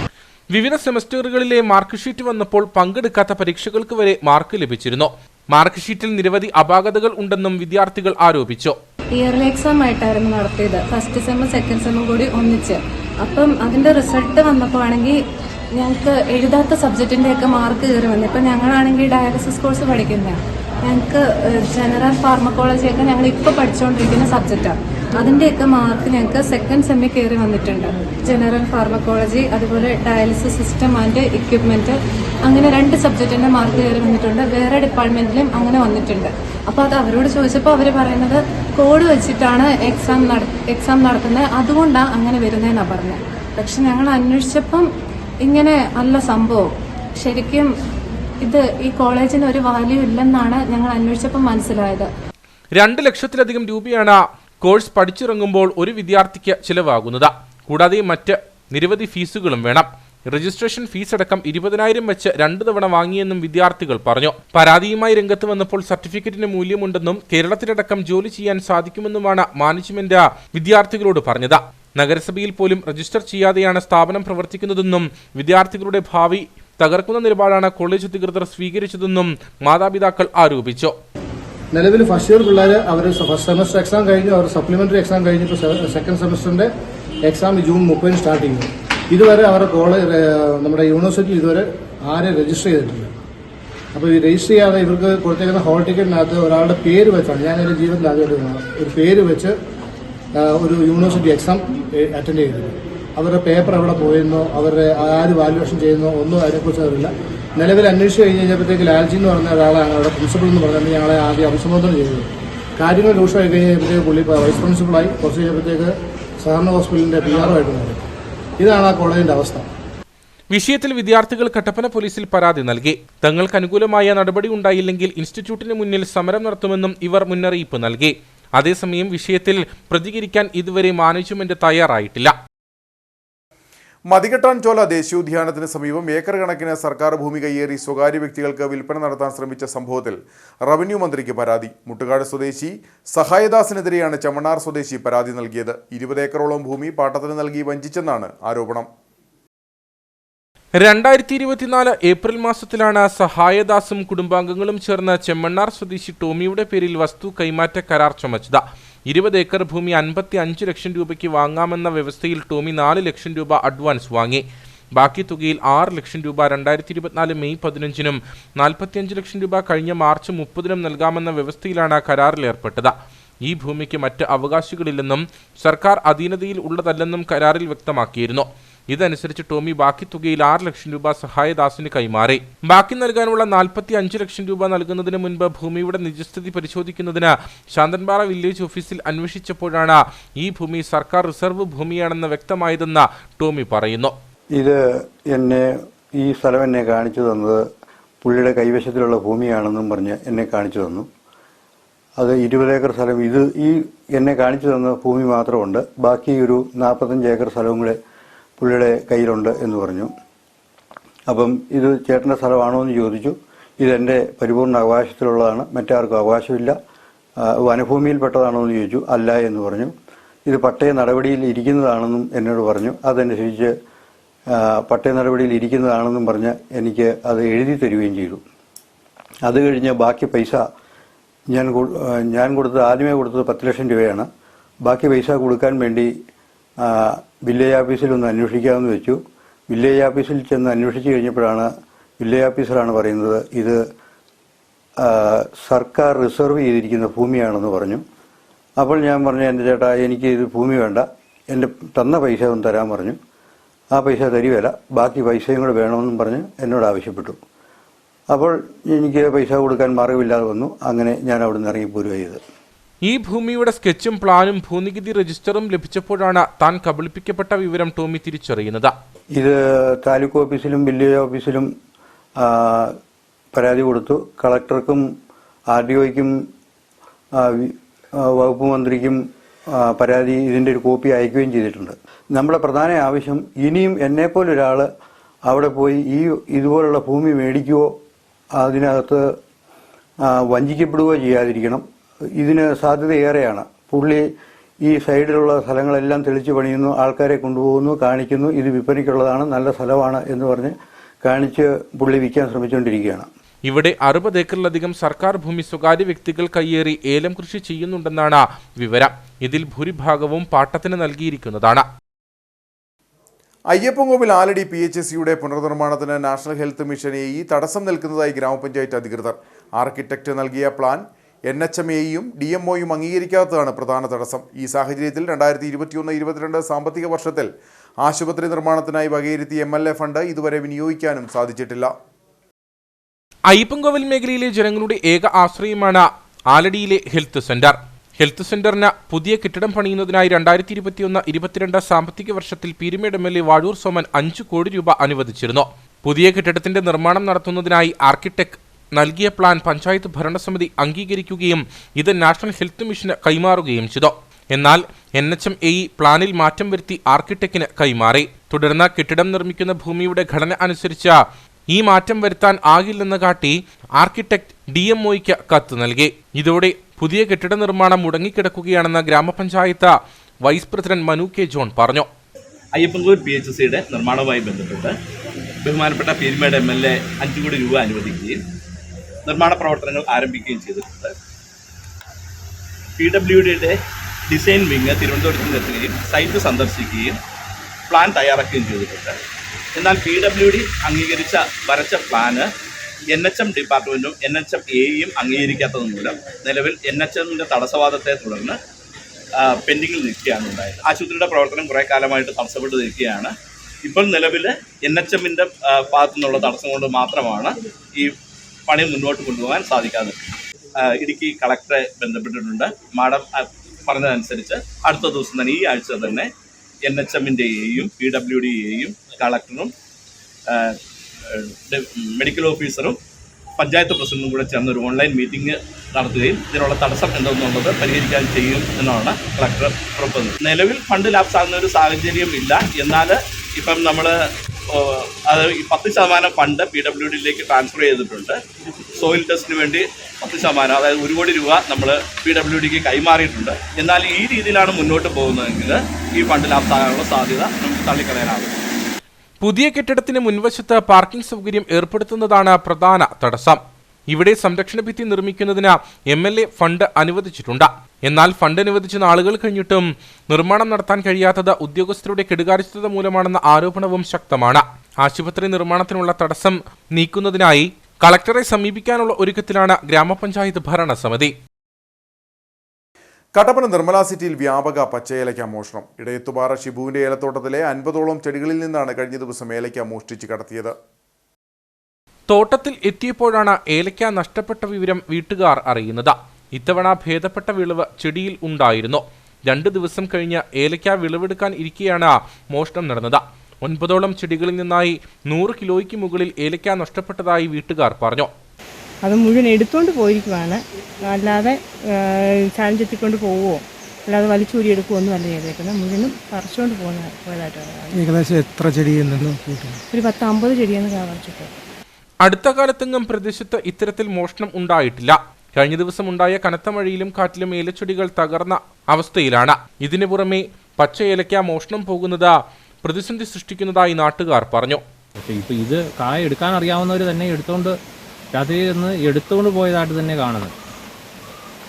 വിവിധ സെമസ്റ്ററുകളിലെ മാർക്ക് ഷീറ്റ് വന്നപ്പോൾ പങ്കെടുക്കാത്ത പരീക്ഷകൾക്ക് വരെ മാർക്ക് ലഭിച്ചിരുന്നു. മാർക്ക് ഷീറ്റിൽ നിരവധി അപാകതകൾ ഉണ്ടെന്നും വിദ്യാർത്ഥികൾ ആരോപിച്ചു. ഇയർലി എക്സാം ആയിട്ടായിരുന്നു നടത്തിയത്. ഫസ്റ്റ് സെമ്മും സെക്കൻഡ് സെമ്മും കൂടി ഒന്നിച്ച്. അപ്പം അതിന്റെ റിസൾട്ട് വന്നപ്പോൾ ആണെങ്കിൽ ഞങ്ങൾക്ക് എഴുതാത്ത സബ്ജക്റ്റിൻ്റെയൊക്കെ മാർക്ക് കയറി വന്നു. ഇപ്പം ഞങ്ങളാണെങ്കിൽ ഡയാലിസിസ് കോഴ്സ് പഠിക്കുന്നത്. ഞങ്ങൾക്ക് ജനറൽ ഫാർമക്കോളജിയൊക്കെ ഞങ്ങൾ ഇപ്പോൾ പഠിച്ചുകൊണ്ടിരിക്കുന്ന സബ്ജക്റ്റാണ്. അതിൻ്റെയൊക്കെ മാർക്ക് ഞങ്ങൾക്ക് സെക്കൻഡ് സെമ്മിൽ കയറി വന്നിട്ടുണ്ട്. ജനറൽ ഫാർമക്കോളജി, അതുപോലെ ഡയാലിസിസ് സിസ്റ്റം ആൻഡ് എക്യുപ്മെൻറ്റ്, അങ്ങനെ 2 സബ്ജക്റ്റിൻ്റെ മാർക്ക് കയറി വന്നിട്ടുണ്ട്. വേറെ ഡിപ്പാർട്ട്മെൻറ്റിലും അങ്ങനെ വന്നിട്ടുണ്ട്. അപ്പോൾ അത് അവരോട് ചോദിച്ചപ്പോൾ അവർ പറയുന്നത് കോഡ് വെച്ചിട്ടാണ് എക്സാം നടത്തുന്നത്, അതുകൊണ്ടാണ് അങ്ങനെ വരുന്നതെന്നാണ് പറഞ്ഞത്. പക്ഷെ ഞങ്ങൾ അന്വേഷിച്ചപ്പം ഇങ്ങനെ അല്ല സംഭവം. ശരിക്കും ഈ കോളേജിന് ഒരു വാല്യൂ ഇല്ലെന്നാണ് ഞങ്ങൾ അന്വേഷിച്ചപ്പോൾ മനസ്സിലായത്. 2 ലക്ഷത്തിലധികം രൂപയാണ് കോഴ്സ് പഠിച്ചിറങ്ങുമ്പോൾ ഒരു വിദ്യാർത്ഥിക്ക് ചിലവാകുന്നത്. കൂടാതെ മറ്റ് നിരവധി ഫീസുകളും വേണം. രജിസ്ട്രേഷൻ ഫീസ് അടക്കം 20,000 വെച്ച് 2 തവണ വാങ്ങിയെന്നും വിദ്യാർത്ഥികൾ പറഞ്ഞു. പരാതിയുമായി രംഗത്ത് വന്നപ്പോൾ സർട്ടിഫിക്കറ്റിന് മൂല്യമുണ്ടെന്നും കേരളത്തിലടക്കം ജോലി ചെയ്യാൻ സാധിക്കുമെന്നുമാണ് മാനേജ്മെന്റ് വിദ്യാർത്ഥികളോട് പറഞ്ഞത്. നഗരസഭയിൽ പോലും രജിസ്റ്റർ ചെയ്യാതെയാണ് സ്ഥാപനം പ്രവർത്തിക്കുന്നതെന്നും വിദ്യാർത്ഥികളുടെ ഭാവി തകർക്കുന്ന നിലപാടാണ് കോളേജ് അധികൃതർ സ്വീകരിച്ചതെന്നും മാതാപിതാക്കൾ ആരോപിച്ചു. നിലവിൽ ഫസ്റ്റ് ഇയർ പിള്ളേർ അവർ ഫസ്റ്റ് സെമസ്റ്റർ എക്സാം കഴിഞ്ഞു, അവർ സപ്ലിമെന്ററി എക്സാം കഴിഞ്ഞിട്ട് സെക്കൻഡ് സെമസ്റ്ററിന്റെ എക്സാം ജൂൺ 30 സ്റ്റാർട്ട് ചെയ്യുന്നു. ഇതുവരെ അവരുടെ കോളേജ് നമ്മുടെ യൂണിവേഴ്സിറ്റിയിൽ ഇതുവരെ ആരും രജിസ്റ്റർ ചെയ്തിട്ടില്ല. അപ്പോൾ ഈ രജിസ്റ്റർ ചെയ്യാതെ ഇവർക്ക് കൊടുത്തേക്കുന്ന ഹോൾ ടിക്കറ്റിനകത്ത് ഒരാളുടെ പേര് വെച്ചാണ്, ഞാൻ എൻ്റെ ജീവിതത്തിൽ ആദ്യമായിട്ട് ഒരു പേര് വെച്ച് ഒരു യൂണിവേഴ്സിറ്റി എക്സാം അറ്റൻഡ് ചെയ്തില്ല. അവരുടെ പേപ്പർ എവിടെ പോയെന്നോ അവരുടെ ആര് വാല്യുവേഷൻ ചെയ്യുന്നോ ഒന്നും അതിനെക്കുറിച്ച് അറിയില്ല. നിലവിൽ അന്വേഷിച്ച് കഴിഞ്ഞപ്പോഴത്തേക്ക് ലാൽജി എന്ന് പറഞ്ഞ ഒരാളാണ് അവിടെ പ്രിൻസിപ്പൾ എന്ന് പറഞ്ഞാൽ ഞങ്ങളെ ആദ്യം അഭിസംബോധന ചെയ്തത്. കാര്യങ്ങൾ രൂക്ഷമായി കഴിഞ്ഞപ്പോഴത്തേക്ക് പുള്ളി വൈസ് പ്രിൻസിപ്പളായി. കുറച്ച് കഴിഞ്ഞപ്പോഴത്തേക്ക് സഹകരണ ഹോസ്പിറ്റലിൻ്റെ PRO ആയിട്ട് മാറി. ഇതാണ് ആ കോളേജിൻ്റെ അവസ്ഥ. വിഷയത്തിൽ വിദ്യാർത്ഥികൾ കട്ടപ്പന പോലീസിൽ പരാതി നൽകി. തങ്ങൾക്ക് അനുകൂലമായ നടപടി ഉണ്ടായില്ലെങ്കിൽ ഇൻസ്റ്റിറ്റ്യൂട്ടിന് മുന്നിൽ സമരം നടത്തുമെന്നും ഇവർ മുന്നറിയിപ്പ് നൽകി. അതേസമയം വിഷയത്തിൽ പ്രതികരിക്കാൻ ഇതുവരെ മാനേജ്മെന്റ് തയ്യാറായിട്ടില്ല. മതികെട്ടാൻ ചോല ദേശീയോദ്യാനത്തിന് സമീപം ഏക്കർ കണക്കിന് സർക്കാർ ഭൂമി കയ്യേറി സ്വകാര്യ വ്യക്തികൾക്ക് വിൽപ്പന നടത്താൻ ശ്രമിച്ച സംഭവത്തിൽ റവന്യൂ മന്ത്രിക്ക് പരാതി. മുട്ടുകാട് സ്വദേശി സഹായദാസിനെതിരെയാണ് ചെമ്മണ്ണാർ സ്വദേശി പരാതി നൽകിയത്. 20 ഏക്കറോളം ഭൂമി പാട്ടത്തിന് നൽകി വഞ്ചിച്ചെന്നാണ് ആരോപണം. 2024 ഏപ്രിൽ മാസത്തിലാണ് സഹായദാസും കുടുംബാംഗങ്ങളും ചേർന്ന് ചെമ്മണ്ണാർ സ്വദേശി ടോമിയുടെ പേരിൽ വസ്തു കൈമാറ്റ കരാർ ചുമച്ചത്. 20 ഏക്കർ ഭൂമി 55 ലക്ഷം രൂപയ്ക്ക് വാങ്ങാമെന്ന വ്യവസ്ഥയിൽ ടോമി 4 ലക്ഷം രൂപ അഡ്വാൻസ് വാങ്ങി. ബാക്കി തുകയിൽ 6 ലക്ഷം രൂപ 2024 മെയ് 15-നും 45 ലക്ഷം രൂപ കഴിഞ്ഞ മാർച്ച് 30-നും നൽകാമെന്ന വ്യവസ്ഥയിലാണ് കരാറിൽ ഏർപ്പെട്ടത്. ഈ ഭൂമിക്ക് മറ്റ് അവകാശികളില്ലെന്നും സർക്കാർ അധീനതയിൽ ഉള്ളതല്ലെന്നും കരാറിൽ വ്യക്തമാക്കിയിരുന്നു. ഇതനുസരിച്ച് ടോമി ബാക്കി തുകയിൽ 6 ലക്ഷം രൂപ സഹായദാസിന് കൈമാറി. ബാക്കി നൽകാനുള്ള 45 ലക്ഷം രൂപ നൽകുന്നതിന് മുൻപ് ഭൂമിയുടെ നിജസ്ഥിതി പരിശോധിക്കുന്നതിന് ശാന്തൻപാറ വില്ലേജ് ഓഫീസിൽ അന്വേഷിച്ചപ്പോഴാണ് ഈ ഭൂമി സർക്കാർ റിസർവ് ഭൂമിയാണെന്ന് വ്യക്തമായതെന്ന് ടോമി പറയുന്നു. ഇത് ഈ സ്ഥലം എന്നെ കാണിച്ചു തന്നത് പുള്ളിയുടെ കൈവശത്തിലുള്ള ഭൂമിയാണെന്നും പറഞ്ഞ് എന്നെ കാണിച്ചു തന്നു. അത് 20 ഏക്കർ സ്ഥലം എന്നെ കാണിച്ചു തന്ന ഭൂമി മാത്രമുണ്ട്. ബാക്കി ഒരു 45 ഏക്കർ സ്ഥലവും കൂടെ പുള്ളിയുടെ കയ്യിലുണ്ട് എന്ന് പറഞ്ഞു. അപ്പം ഇത് ചേട്ടൻ്റെ സ്ഥലമാണോ എന്ന് ചോദിച്ചു. ഇതെൻ്റെ പരിപൂർണ അവകാശത്തിലുള്ളതാണ്, മറ്റാർക്കും അവകാശമില്ല. വനഭൂമിയിൽപ്പെട്ടതാണോ എന്ന് ചോദിച്ചു. അല്ല എന്ന് പറഞ്ഞു. ഇത് പട്ടയ നടപടിയിൽ ഇരിക്കുന്നതാണെന്നും എന്നോട് പറഞ്ഞു. അതനുസരിച്ച് പട്ടയ നടപടിയിൽ ഇരിക്കുന്നതാണെന്നും പറഞ്ഞ് എനിക്ക് അത് എഴുതി തരികയും ചെയ്തു. അത് കഴിഞ്ഞ് ബാക്കി പൈസ ഞാൻ കൊടുത്തത് ആദ്യമേ കൊടുത്തത് 10 ലക്ഷം രൂപയാണ്. ബാക്കി പൈസ കൊടുക്കാൻ വേണ്ടി വില്ലേജ് ഓഫീസിൽ ഒന്ന് അന്വേഷിക്കാമെന്ന് വെച്ചു. വില്ലേജ് ഓഫീസിൽ ചെന്ന് അന്വേഷിച്ച് കഴിഞ്ഞപ്പോഴാണ് വില്ലേജ് ഓഫീസറാണ് പറയുന്നത് ഇത് സർക്കാർ റിസർവ് ചെയ്തിരിക്കുന്ന ഭൂമിയാണെന്ന് പറഞ്ഞു. അപ്പോൾ ഞാൻ പറഞ്ഞു, എൻ്റെ ചേട്ടാ എനിക്ക് ഇത് ഭൂമി വേണ്ട, എൻ്റെ തന്ന പൈസ ഒന്ന് തരാൻ പറഞ്ഞു. ആ പൈസ തരുകയില്ല, ബാക്കി പൈസയും കൂടെ വേണമെന്നും പറഞ്ഞ് എന്നോട് ആവശ്യപ്പെട്ടു. അപ്പോൾ എനിക്ക് പൈസ കൊടുക്കാൻ മാർഗമില്ലാതെ വന്നു. അങ്ങനെ ഞാൻ അവിടെ നിന്ന് ഇറങ്ങിപ്പോരുക ചെയ്തത്. ഈ ഭൂമിയുടെ സ്കെച്ചും പ്ലാനും ഭൂനികുതി രജിസ്റ്ററും ലഭിച്ചപ്പോഴാണ് താൻ കബളിപ്പിക്കപ്പെട്ട വിവരം ടോമി തിരിച്ചറിയുന്നത്. ഇത് താലൂക്ക് ഓഫീസിലും വില്ലേജ് ഓഫീസിലും പരാതി കൊടുത്തു. കളക്ടർക്കും RDOയ്ക്കും വകുപ്പ് മന്ത്രിക്കും പരാതി ഇതിൻ്റെ ഒരു കോപ്പി അയക്കുകയും ചെയ്തിട്ടുണ്ട്. നമ്മുടെ പ്രധാന ആവശ്യം ഇനിയും എന്നെപ്പോലൊരാൾ അവിടെ പോയി ഇതുപോലുള്ള ഭൂമി മേടിക്കുകയോ അതിനകത്ത് വഞ്ചിക്കപ്പെടുകയോ ചെയ്യാതിരിക്കണം. ഇതിന് സാധ്യതയേറെയാണ്. പുള്ളി ഈ സൈഡിലുള്ള സ്ഥലങ്ങളെല്ലാം തെളിച്ചു പണിയുന്നു, ആൾക്കാരെ കൊണ്ടുപോകുന്നു, കാണിക്കുന്നു, ഇത് വിൽപ്പനയ്ക്കുള്ളതാണ്, നല്ല സ്ഥലമാണ് എന്ന് പറഞ്ഞ് കാണിച്ച് പുള്ളി വിൽക്കാൻ ശ്രമിച്ചുകൊണ്ടിരിക്കുകയാണ്. ഇവിടെ 60 ഏക്കറിലധികം സർക്കാർ ഭൂമി സ്വകാര്യ വ്യക്തികൾ കയ്യേറി ഏലം കൃഷി ചെയ്യുന്നുണ്ടെന്നാണ് വിവരം. ഇതിൽ ഭൂരിഭാഗവും പാട്ടത്തിന് നൽകിയിരിക്കുന്നതാണ്. അയ്യപ്പൻകോവിൽ ആലടി PHSയുടെ പുനർനിർമ്മാണത്തിന് നാഷണൽ ഹെൽത്ത് മിഷൻ AE തടസ്സം നിൽക്കുന്നതായി ഗ്രാമപഞ്ചായത്ത് അധികൃതർ. ആർക്കിടെക്ട് നൽകിയ പ്ലാൻ NHMAയും DMOയും അംഗീകരിക്കാത്തതാണ് പ്രധാന തടസ്സം. ഈ സാഹചര്യത്തിൽ 2021-22 സാമ്പത്തിക വർഷത്തിൽ ആശുപത്രി നിർമ്മാണത്തിനായി വകയിരുത്തിയ MLA ഫണ്ട് ഇതുവരെ വിനിയോഗിക്കാനും സാധിച്ചിട്ടില്ല. അയ്യപ്പൻകോവിൽ മേഖലയിലെ ജനങ്ങളുടെ ഏക ആശ്രയമാണ് ആലടിയിലെ ഹെൽത്ത് സെന്റർ. ഹെൽത്ത് സെന്ററിന് പുതിയ കെട്ടിടം പണിയുന്നതിനായി 2021-22 സാമ്പത്തിക വർഷത്തിൽ പീരുമേട് MLA വാഴൂർ സോമൻ 5 കോടി രൂപ അനുവദിച്ചിരുന്നു. പുതിയ കെട്ടിടത്തിന്റെ നിർമ്മാണം നടത്തുന്നതിനായി ആർക്കിടെക്ട് നൽകിയ പ്ലാൻ പഞ്ചായത്ത് ഭരണസമിതി അംഗീകരിക്കുകയും ഇത് നാഷണൽ ഹെൽത്ത് മിഷന് കൈമാറുകയും ചെയ്തു. എന്നാൽ NHMAE പ്ലാനിൽ മാറ്റം വരുത്തി ആർക്കിടെക്റ്റിന് കൈമാറി. തുടർന്ന് കെട്ടിടം നിർമ്മിക്കുന്ന ഭൂമിയുടെ ഘടന അനുസരിച്ച് ഈ മാറ്റം വരുത്താൻ ആകില്ലെന്ന് കാട്ടി ആർക്കിടെക്ട് DMOയ്ക്ക് കത്ത് നൽകി. ഇതോടെ പുതിയ കെട്ടിട നിർമ്മാണം മുടങ്ങിക്കിടക്കുകയാണെന്ന് ഗ്രാമപഞ്ചായത്ത് vice president Manu K. John പറഞ്ഞു. അയ്യപ്പൻകോവിൽ PHSയുടെ നിർമ്മാണവുമായി ബന്ധപ്പെട്ട് ബഹുമാനപ്പെട്ട പീരുമേട് MLA 5 കോടി രൂപ അനുവദിക്കുകയും നിർമ്മാണ പ്രവർത്തനങ്ങൾ ആരംഭിക്കുകയും ചെയ്തിട്ടുണ്ട്. PWDയുടെ ഡിസൈൻ വിങ് തിരുവനന്തപുരത്ത് നിന്നെത്തുകയും സൈറ്റ് സന്ദർശിക്കുകയും പ്ലാൻ തയ്യാറാക്കുകയും ചെയ്തിട്ടുണ്ട്. എന്നാൽ PWD വരച്ച പ്ലാന് NHM ഡിപ്പാർട്ട്മെൻറ്റും NHMAയും അംഗീകരിക്കാത്തത് മൂലം നിലവിൽ NHMൻ്റെ തടസ്സവാദത്തെ തുടർന്ന് പെൻഡിങ്ങിൽ നിൽക്കുകയാണ് ഉണ്ടായത്. ആശുപത്രിയുടെ പ്രവർത്തനം കുറേ കാലമായിട്ട് തടസ്സപ്പെട്ട് നിൽക്കുകയാണ്. ഇപ്പോൾ നിലവിൽ NHMൻ്റെ ഭാഗത്തു നിന്നുള്ള തടസ്സം കൊണ്ട് മാത്രമാണ് ഈ പണി മുന്നോട്ട് കൊണ്ടുപോകാൻ സാധിക്കാതെ. ഇടുക്കി കളക്ടറെ ബന്ധപ്പെട്ടിട്ടുണ്ട്. മാഡം പറഞ്ഞതനുസരിച്ച് അടുത്ത ദിവസം തന്നെ, ഈ ആഴ്ച തന്നെ NHMൻ്റെയും PWDയെയും കളക്ടറും മെഡിക്കൽ ഓഫീസറും പഞ്ചായത്ത് പ്രസിഡന്റും കൂടെ ചേർന്ന് ഒരു ഓൺലൈൻ മീറ്റിംഗ് നടത്തുകയും ഇതിനുള്ള തടസ്സം എന്തെന്നുള്ളത് പരിഹരിക്കാൻ ചെയ്യും എന്നാണ് കളക്ടർ ഉറപ്പുന്നത്. നിലവിൽ ഫണ്ട് ലാപ്സ് ആകുന്ന ഒരു സാഹചര്യം ഇല്ല. എന്നാൽ ഇപ്പം നമ്മൾ അത് 10% ഫണ്ട് PWDയിലേക്ക് ട്രാൻസ്ഫർ ചെയ്തിട്ടുണ്ട്. സോയിൽ ടെസ്റ്റിന് വേണ്ടി 10%, അതായത് 1 കോടി രൂപ നമ്മൾ PWDക്ക് കൈമാറിയിട്ടുണ്ട്. എന്നാൽ ഈ രീതിയിലാണ് മുന്നോട്ട് പോകുന്നതെങ്കിൽ ഈ ഫണ്ട് ലാപ്സ് ആകാനുള്ള സാധ്യത നമുക്ക് തള്ളിക്കളയാനാകും. പുതിയ കെട്ടിടത്തിന് മുൻവശത്ത് പാർക്കിംഗ് സൗകര്യം ഏർപ്പെടുത്തുന്നതാണ് പ്രധാന തടസ്സം. ഇവിടെ സംരക്ഷണ ഭിത്തി നിർമ്മിക്കുന്നതിന് MLA ഫണ്ട് അനുവദിച്ചിട്ടുണ്ട്. എന്നാൽ ഫണ്ട് അനുവദിച്ച നാളുകൾ കഴിഞ്ഞിട്ടും നിർമ്മാണം നടത്താൻ കഴിയാത്തത് ഉദ്യോഗസ്ഥരുടെ കെടുകാര്യസ്ഥത മൂലമാണെന്ന ആരോപണവും ശക്തമാണ്. ആശുപത്രി നിർമ്മാണത്തിനുള്ള തടസ്സം നീക്കുന്നതിനായി കളക്ടറെ സമീപിക്കാനുള്ള ഒരുക്കത്തിലാണ് ഗ്രാമപഞ്ചായത്ത് ഭരണസമിതി. കട്ടപ്പന നിർമ്മല സിറ്റിയിൽ വ്യാപക പച്ചയേലയ്ക്ക മോഷണം. ഇടയത്തുപാറ ഷിബുവിന്റെ ഏലത്തോട്ടത്തിലെ 50ഓളം ചെടികളിൽ നിന്നാണ് കഴിഞ്ഞ ദിവസം ഏലയ്ക്ക മോഷ്ടിച്ച് കടത്തിയത്. തോട്ടത്തിൽ എത്തിയപ്പോഴാണ് ഏലയ്ക്ക നഷ്ടപ്പെട്ട വിവരം വീട്ടുകാർ അറിയുന്നത്. ഇത്തവണ ഭേദപ്പെട്ട വിളവ് ചെടിയിൽ ഉണ്ടായിരുന്നു. 2 ദിവസം കഴിഞ്ഞ് ഏലയ്ക്ക വിളവെടുക്കാൻ ഇരിക്കെയാണ് മോഷണം നടന്നത്. 9ഓളം ചെടികളിൽ നിന്നായി 100 കിലോയ്ക്ക് മുകളിൽ ഏലയ്ക്ക നഷ്ടപ്പെട്ടതായി വീട്ടുകാർ പറഞ്ഞു. അത് മുഴുവൻ എടുത്തുകൊണ്ട് പോയിരിക്കുവാണ്, അല്ലാതെ ചാഞ്ചെത്തിക്കൊണ്ട് പോവുമോ അല്ലാതെ വലിച്ചൂരി എടുക്കുകയൊന്നും അല്ല ചെയ്തേക്കുന്നത്. മുഴുവനും പറിച്ചുകൊണ്ട് പോയതായിട്ടാണ്. ഏകദേശം എത്ര ചെടിയിൽ നിന്ന്? ഒരു 10-50 ചെടിയെന്ന് പറിച്ചിട്ട്. അടുത്ത കാലത്തെങ്ങും പ്രദേശത്ത് ഇത്തരത്തിൽ മോഷണം ഉണ്ടായിട്ടില്ല. കഴിഞ്ഞ ദിവസം ഉണ്ടായ കനത്ത മഴയിലും കാറ്റിലും ഏലച്ചെടികൾ തകർന്ന അവസ്ഥയിലാണ്. ഇതിനു പുറമെ പച്ച ഏലയ്ക്ക മോഷണം പോകുന്നത് പ്രതിസന്ധി സൃഷ്ടിക്കുന്നതായി നാട്ടുകാർ പറഞ്ഞു. ഇപ്പൊ ഇത് കായ എടുക്കാൻ അറിയാവുന്നവർ തന്നെ രാത്രി നിന്ന് എടുത്തുകൊണ്ട് പോയതായിട്ട് തന്നെ കാണുന്നത്.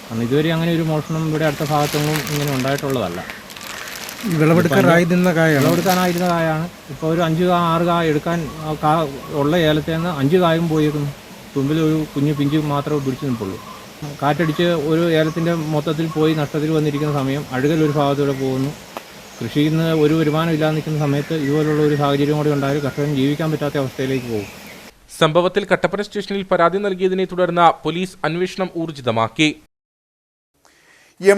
കാരണം ഇതുവരെ അങ്ങനെ ഒരു മോഷണം ഇവിടെ അടുത്ത ഭാഗത്തൊന്നും ഇങ്ങനെ ഉണ്ടായിട്ടുള്ളതല്ല. വിളവെടുക്കാനായിരുന്ന കായാണ്. ഇപ്പോൾ ഒരു 5-6 കായ എടുക്കാൻ ഉള്ള ഏലത്തിൽ നിന്ന് 5 കായും പോയേക്കുന്നു. തുമ്പിൽ ഒരു കുഞ്ഞു പിഞ്ച് മാത്രമേ പിടിച്ചു നിൽപ്പുള്ളൂ. കാറ്റടിച്ച് ഒരു ഏലത്തിൻ്റെ മൊത്തത്തിൽ പോയി നഷ്ടത്തിൽ വന്നിരിക്കുന്ന സമയം അഴുകൽ ഒരു ഭാഗത്തൂടെ പോകുന്നു. കൃഷിയിൽ നിന്ന് ഒരു വരുമാനം ഇല്ലാതെ നിൽക്കുന്ന സമയത്ത് ഇതുപോലുള്ള ഒരു സാഹചര്യം കൂടി ഉണ്ടായാൽ കർഷകൻ ജീവിക്കാൻ പറ്റാത്ത അവസ്ഥയിലേക്ക് പോകും. സംഭവത്തിൽ കട്ടപ്പന സ്റ്റേഷനിൽ പരാതി നൽകിയതിനെ തുടർന്ന് പോലീസ് അന്വേഷണം ഊർജിതമാക്കി.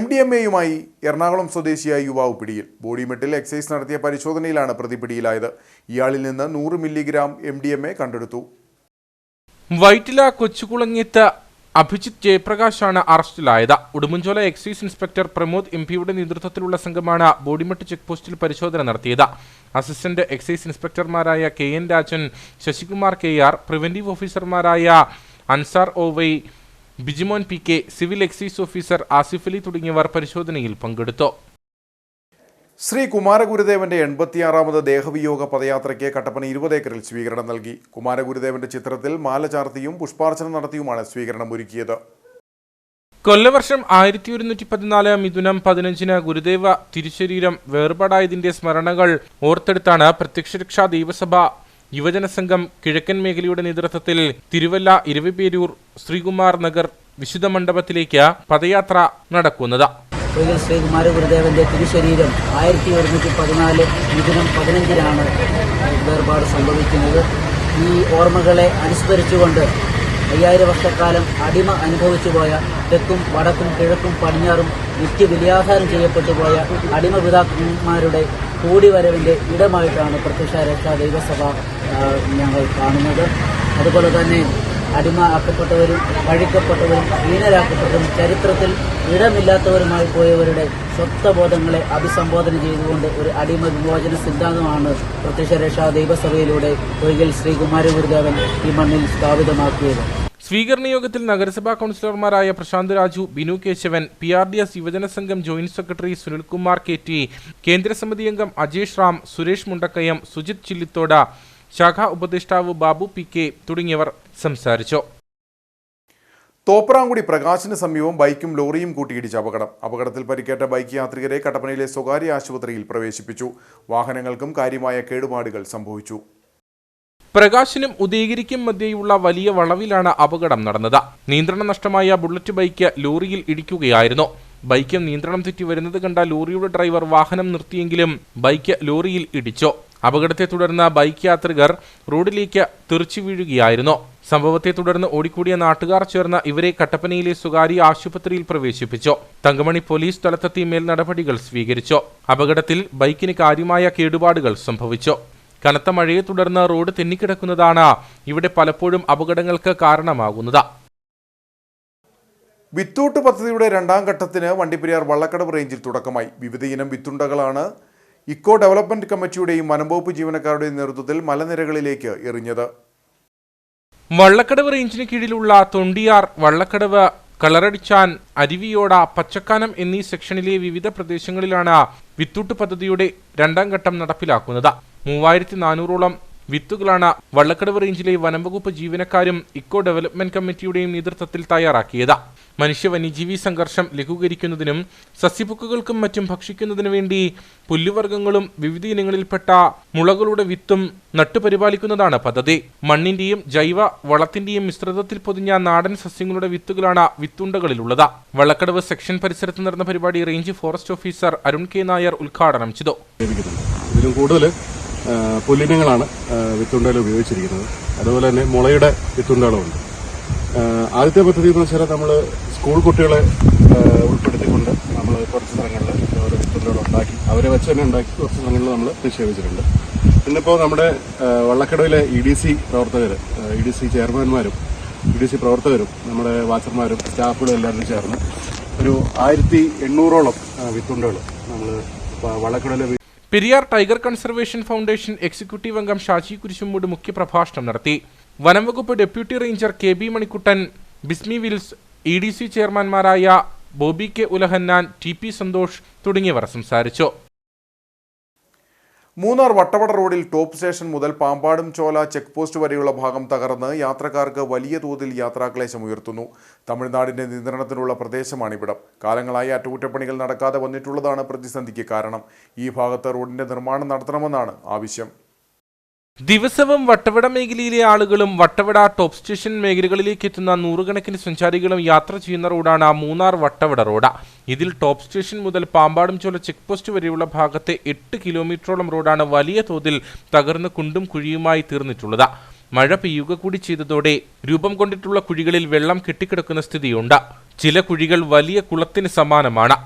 MDMA-യുമായി എറണാകുളം സ്വദേശിയായ യുവാവ് പിടിയിൽ. ബോഡിമെട്ടിൽ എക്സൈസ് നടത്തിയ പരിശോധനയിലാണ് പ്രതി പിടിയിലായത്. ഇയാളിൽ നിന്ന് 100 മില്ലിഗ്രാം MDMA കണ്ടെടുത്തു. വൈറ്റില കൊച്ചുകുളങ്ങേത്ത് അഭിജിത്ത് ജയപ്രകാശാണ് അറസ്റ്റിലായത്. ഉടുമ്പൻചോല എക്സൈസ് ഇൻസ്പെക്ടർ പ്രമോദ് MP-യുടെ നേതൃത്വത്തിലുള്ള സംഘമാണ് ബോഡിമെട്ട് ചെക്ക് പോസ്റ്റിൽ പരിശോധന നടത്തിയത്. അസിസ്റ്റന്റ് എക്സൈസ് ഇൻസ്പെക്ടർമാരായ KN Rajan, Sasikumar KR, preventive ഓഫീസർമാരായ Ansar OY, Bijimon PK, civil excise officer Asif Ali തുടങ്ങിയവർ പരിശോധനയിൽ പങ്കെടുത്തു. ശ്രീ കുമാരഗുരുദേവന്റെ 86ാമത് ദേഹവിയോഗ പദയാത്രയ്ക്ക് കട്ടപ്പന 20 ഏക്കറിൽ സ്വീകരണം നൽകി. കുമാരഗുരുദേവന്റെ ചിത്രത്തിൽ മാല ചാർത്തിയും പുഷ്പാർച്ചന നടത്തിയുമാണ് സ്വീകരണം ഒരുക്കിയത്. കൊല്ലവർഷം 1114 മിഥുനം 15 ഗുരുദേവ തിരുശരീരം വേർപാടായതിന്റെ സ്മരണകൾ ഓർത്തെടുത്താണ് പ്രത്യക്ഷരക്ഷാ ദൈവസഭ യുവജന സംഘം കിഴക്കൻ മേഖലയുടെ നേതൃത്വത്തിൽ തിരുവല്ല ഇരവിപേരൂർ ശ്രീകുമാർ നഗർ വിശുദ്ധ മണ്ഡപത്തിലേക്ക് പദയാത്ര നടക്കുന്നത്. ശ്രീ കുമാരഗുരുദേവന്റെ തിരുശരീരം 1114 മിഥുനം 15 വേർപാട് സംഭവിക്കുന്നത്. ഈ ഓർമ്മകളെ അനുസ്മരിച്ചുകൊണ്ട് 5000 വർഷക്കാലം അടിമ അനുഭവിച്ചു പോയ തെക്കും വടക്കും കിഴക്കും പടിഞ്ഞാറും നിത്യവിലയാധാരം ചെയ്യപ്പെട്ടു പോയ അടിമപിതാക്കന്മാരുടെ കൂടിവരവിൻ്റെ ഇടമായിട്ടാണ് പ്രത്യക്ഷരക്ഷാ ദൈവസഭ ഞങ്ങൾ കാണുന്നത്. അതുപോലെ തന്നെ അടിമ ആക്കപ്പെട്ടവരും പഴിക്കപ്പെട്ടവരും ഹീനരാക്കപ്പെട്ടവരും ചരിത്രത്തിൽ ഇടമില്ലാത്തവരുമായി പോയവരുടെ സ്വത്വബോധങ്ങളെ അഭിസംബോധന ചെയ്തുകൊണ്ട് ഒരു അടിമ വിമോചന സിദ്ധാന്തമാണ് പ്രത്യക്ഷരക്ഷാ ദൈവസഭയിലൂടെ ഒരിക്കൽ ശ്രീ കുമാരഗുരുദേവൻ ഈ മണ്ണിൽ സ്ഥാപിതമാക്കിയത്. സ്വീകരണ യോഗത്തിൽ നഗരസഭാ കൗൺസിലർമാരായ പ്രശാന്ത് രാജു, ബിനു കേശവൻ, PRDS യുവജന സംഘം ജോയിന്റ് സെക്രട്ടറി സുനിൽകുമാർ KT, കേന്ദ്രസമിതി അംഗം അജേഷ് റാം, സുരേഷ് മുണ്ടക്കയം, സുജിത് ചില്ലിത്തോട്, ശാഖാ ഉപദേഷ്ടാവ് ബാബു PK തുടങ്ങിയവർ സംസാരിച്ചു. തോപ്രാംകുടി പ്രകാശിന് സമീപം ബൈക്കും ലോറിയും കൂട്ടിയിടിച്ച അപകടത്തിൽ പരിക്കേറ്റ ബൈക്ക് യാത്രികരെ കട്ടപ്പനയിലെ സ്വകാര്യ ആശുപത്രിയിൽ പ്രവേശിപ്പിച്ചു. വാഹനങ്ങൾക്കും കാര്യമായ കേടുപാടുകൾ സംഭവിച്ചു. പ്രകാശിനും ഉദയഗിരിക്കും മധ്യേയുള്ള വലിയ വളവിലാണ് അപകടം നടന്നത്. നിയന്ത്രണം നഷ്ടമായ ബുള്ളറ്റ് ബൈക്ക് ലോറിയിൽ ഇടിക്കുകയായിരുന്നു. ബൈക്ക് നിയന്ത്രണം തെറ്റി വരുന്നത് കണ്ട ലോറിയുടെ ഡ്രൈവർ വാഹനം നിർത്തിയെങ്കിലും ബൈക്ക് ലോറിയിൽ ഇടിച്ചു. അപകടത്തെ തുടർന്ന് ബൈക്ക് യാത്രികർ റോഡിലേക്ക് തെറിച്ചു വീഴുകയായിരുന്നു. സംഭവത്തെ തുടർന്ന് ഓടിക്കൂടിയ നാട്ടുകാർ ചേർന്ന് ഇവരെ കട്ടപ്പനയിലെ സ്വകാര്യ ആശുപത്രിയിൽ പ്രവേശിപ്പിച്ചു. തങ്കമണി പോലീസ് സ്ഥലത്തെത്തി മേൽ നടപടികൾ സ്വീകരിച്ചു. അപകടത്തിൽ ബൈക്കിന് കാര്യമായ കേടുപാടുകൾ സംഭവിച്ചു. കനത്ത മഴയെ തുടർന്ന് റോഡ് തെന്നിക്കിടക്കുന്നതാണ് ഇവിടെ പലപ്പോഴും അപകടങ്ങൾക്ക് കാരണമാകുന്നത്. വിത്തൂട്ട് പദ്ധതിയുടെ 2ാം ഘട്ടത്തിന് വണ്ടിപ്പെരിയാർ വള്ളക്കടവ് റേഞ്ചിൽ തുടക്കമായി. വിവിധയിനം വിത്തുണ്ടകളാണ് ഇക്കോ ഡെവലപ്മെന്റ് കമ്മിറ്റിയുടെയും വനംവകുപ്പ് ജീവനക്കാരുടെയും നേതൃത്വത്തിൽ മലനിരകളിലേക്ക് എറിഞ്ഞത്. വള്ളക്കടവ് റേഞ്ചിന് കീഴിലുള്ള തൊണ്ടിയാർ, വള്ളക്കടവ്, കളറടിച്ചാൻ, അരുവിയോട, പച്ചക്കാനം എന്നീ സെക്ഷനിലെ വിവിധ പ്രദേശങ്ങളിലാണ് വിത്തൂട്ട് പദ്ധതിയുടെ 2ാം ഘട്ടം നടപ്പിലാക്കുന്നത്. 3400ഓളം വിത്തുകളാണ് വള്ളക്കടവ് റേഞ്ചിലെ വനംവകുപ്പ് ജീവനക്കാരും ഇക്കോ ഡെവലപ്മെന്റ് കമ്മിറ്റിയുടെയും നേതൃത്വത്തിൽ തയ്യാറാക്കിയത്. മനുഷ്യ വന്യജീവി സംഘർഷം ലഘൂകരിക്കുന്നതിനും സസ്യപുക്കുകൾക്കും മറ്റും ഭക്ഷിക്കുന്നതിനു വേണ്ടി പുല്ലുവർഗ്ഗങ്ങളും വിവിധ ഇനങ്ങളിൽപ്പെട്ട മുളകളുടെ വിത്തും നട്ടുപരിപാലിക്കുന്നതാണ് പദ്ധതി. മണ്ണിന്റെയും ജൈവ വളത്തിന്റെയും മിശ്രിതത്തിൽ പൊതിഞ്ഞ നാടൻ സസ്യങ്ങളുടെ വിത്തുകളാണ് വിത്തുണ്ടകളിലുള്ളത്. വള്ളക്കടവ് സെക്ഷൻ പരിസരത്ത് നടന്ന പരിപാടി range forest officer Arun K Nair ഉദ്ഘാടനം ചെയ്തു. ഇതിലും കൂടുതൽ പുല്ലിനങ്ങളാണ് വിത്തുണ്ടയിൽ ഉപയോഗിച്ചിരിക്കുന്നത്. അതുപോലെ തന്നെ മുളയുടെ വിത്തുണ്ടകളുണ്ട്. ആദ്യത്തെ പദ്ധതി എന്ന് വെച്ചാൽ നമ്മൾ സ്കൂൾ കുട്ടികളെ ഉൾപ്പെടുത്തിക്കൊണ്ട് നമ്മൾ കുറച്ച് സ്ഥലങ്ങളിൽ ഓരോ വിത്തുണ്ടകൾ ഉണ്ടാക്കി അവരെ വെച്ച് തന്നെ ഉണ്ടാക്കി കുറച്ച് സ്ഥലങ്ങളിൽ നമ്മൾ നിക്ഷേപിച്ചിട്ടുണ്ട്. ഇന്നിപ്പോൾ നമ്മുടെ വള്ളക്കടവിലെ EDC പ്രവർത്തകർ, EDC ചെയർമാൻമാരും EDC പ്രവർത്തകരും നമ്മുടെ വാച്ചർമാരും സ്റ്റാഫുകളും എല്ലാവരും ചേർന്ന് ഒരു 1800ഓളം വിത്തുണ്ടകൾ നമ്മൾ വള്ളക്കടവിലെ Periyar tiger conservation foundation executive അംഗം ഷാജി കുരിശുമൂട് മുഖ്യപ്രഭാഷണം നടത്തി. വനംവകുപ്പ് deputy ranger KB Manikkuttan, Bismi Wills, EDC ചെയർമാൻമാരായ ബോബി കെ ഉലഹന്നാൻ, TP സന്തോഷ് തുടങ്ങിയവർ സംസാരിച്ചു. മൂന്നാർ വട്ടവട റോഡിൽ ടോപ്പ് സ്റ്റേഷൻ മുതൽ പാമ്പാടും ചോല ചെക്ക് പോസ്റ്റ് വരെയുള്ള ഭാഗം തകർന്ന് യാത്രക്കാർക്ക് വലിയ തോതിൽ യാത്രാക്ലേശം ഉയർത്തുന്നു. തമിഴ്നാടിന്റെ നിയന്ത്രണത്തിലുള്ള പ്രദേശമാണിവിടം. കാലങ്ങളായി അറ്റകുറ്റപ്പണികൾ നടക്കാതെ വന്നിട്ടുള്ളതാണ് പ്രതിസന്ധിക്ക് കാരണം. ഈ ഭാഗത്ത് റോഡിന്റെ നിർമ്മാണം നടത്തണമെന്നാണ് ആവശ്യം. ദിവസവും വട്ടവട മേഖലയിലെ ആളുകളും വട്ടവട ടോപ്പ് സ്റ്റേഷൻ മേഖലകളിലേക്ക് എത്തുന്ന നൂറുകണക്കിന് സഞ്ചാരികളും യാത്ര ചെയ്യുന്ന റോഡാണ് മൂന്നാർ വട്ടവട റോഡ്. ഇതിൽ ടോപ്പ് സ്റ്റേഷൻ മുതൽ പാമ്പാടും ചോല ചെക്ക് പോസ്റ്റ് വരെയുള്ള ഭാഗത്തെ 8 കിലോമീറ്ററോളം റോഡാണ് വലിയ തോതിൽ തകർന്ന് കുണ്ടും കുഴിയുമായി തീർന്നിട്ടുള്ളത്. മഴ പെയ്യുക കൂടി ചെയ്തതോടെ രൂപം കൊണ്ടിട്ടുള്ള കുഴികളിൽ വെള്ളം കെട്ടിക്കിടക്കുന്ന സ്ഥിതിയുണ്ട്. ചില കുഴികൾ വലിയ കുളത്തിന് സമാനമാണ്.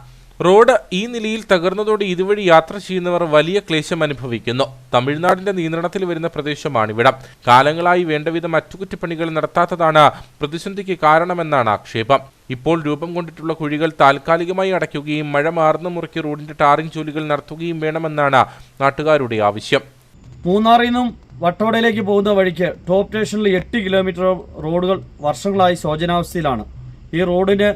റോഡ് ഈ നിലയിൽ തകർന്നതോടെ ഇതുവഴി യാത്ര ചെയ്യുന്നവർ വലിയ ക്ലേശം അനുഭവിക്കുന്നു. തമിഴ്നാടിന്റെ നിയന്ത്രണത്തിൽ വരുന്ന പ്രദേശമാണിവിടം. കാലങ്ങളായി വേണ്ടവിധം അറ്റകുറ്റപ്പണികൾ നടത്താത്തതാണ് പ്രതിസന്ധിക്ക് കാരണമെന്നാണ് ആക്ഷേപം. ഇപ്പോൾ രൂപം കൊണ്ടിട്ടുള്ള കുഴികൾ താൽക്കാലികമായി അടയ്ക്കുകയും മഴ മാറുന്ന മുറയ്ക്ക് റോഡിന്റെ ടാറിംഗ് ജോലികൾ നടത്തുകയും വേണമെന്നാണ് നാട്ടുകാരുടെ ആവശ്യം. മൂന്നാറിൽ നിന്നും വട്ടവടയിലേക്ക് പോകുന്ന വഴിക്ക് ടോപ്പ് സ്റ്റേഷനിൽ 8 കിലോമീറ്റർ റോഡുകൾ വർഷങ്ങളായി ശോചനാവസ്ഥയിലാണ്. ഈ റോഡിന്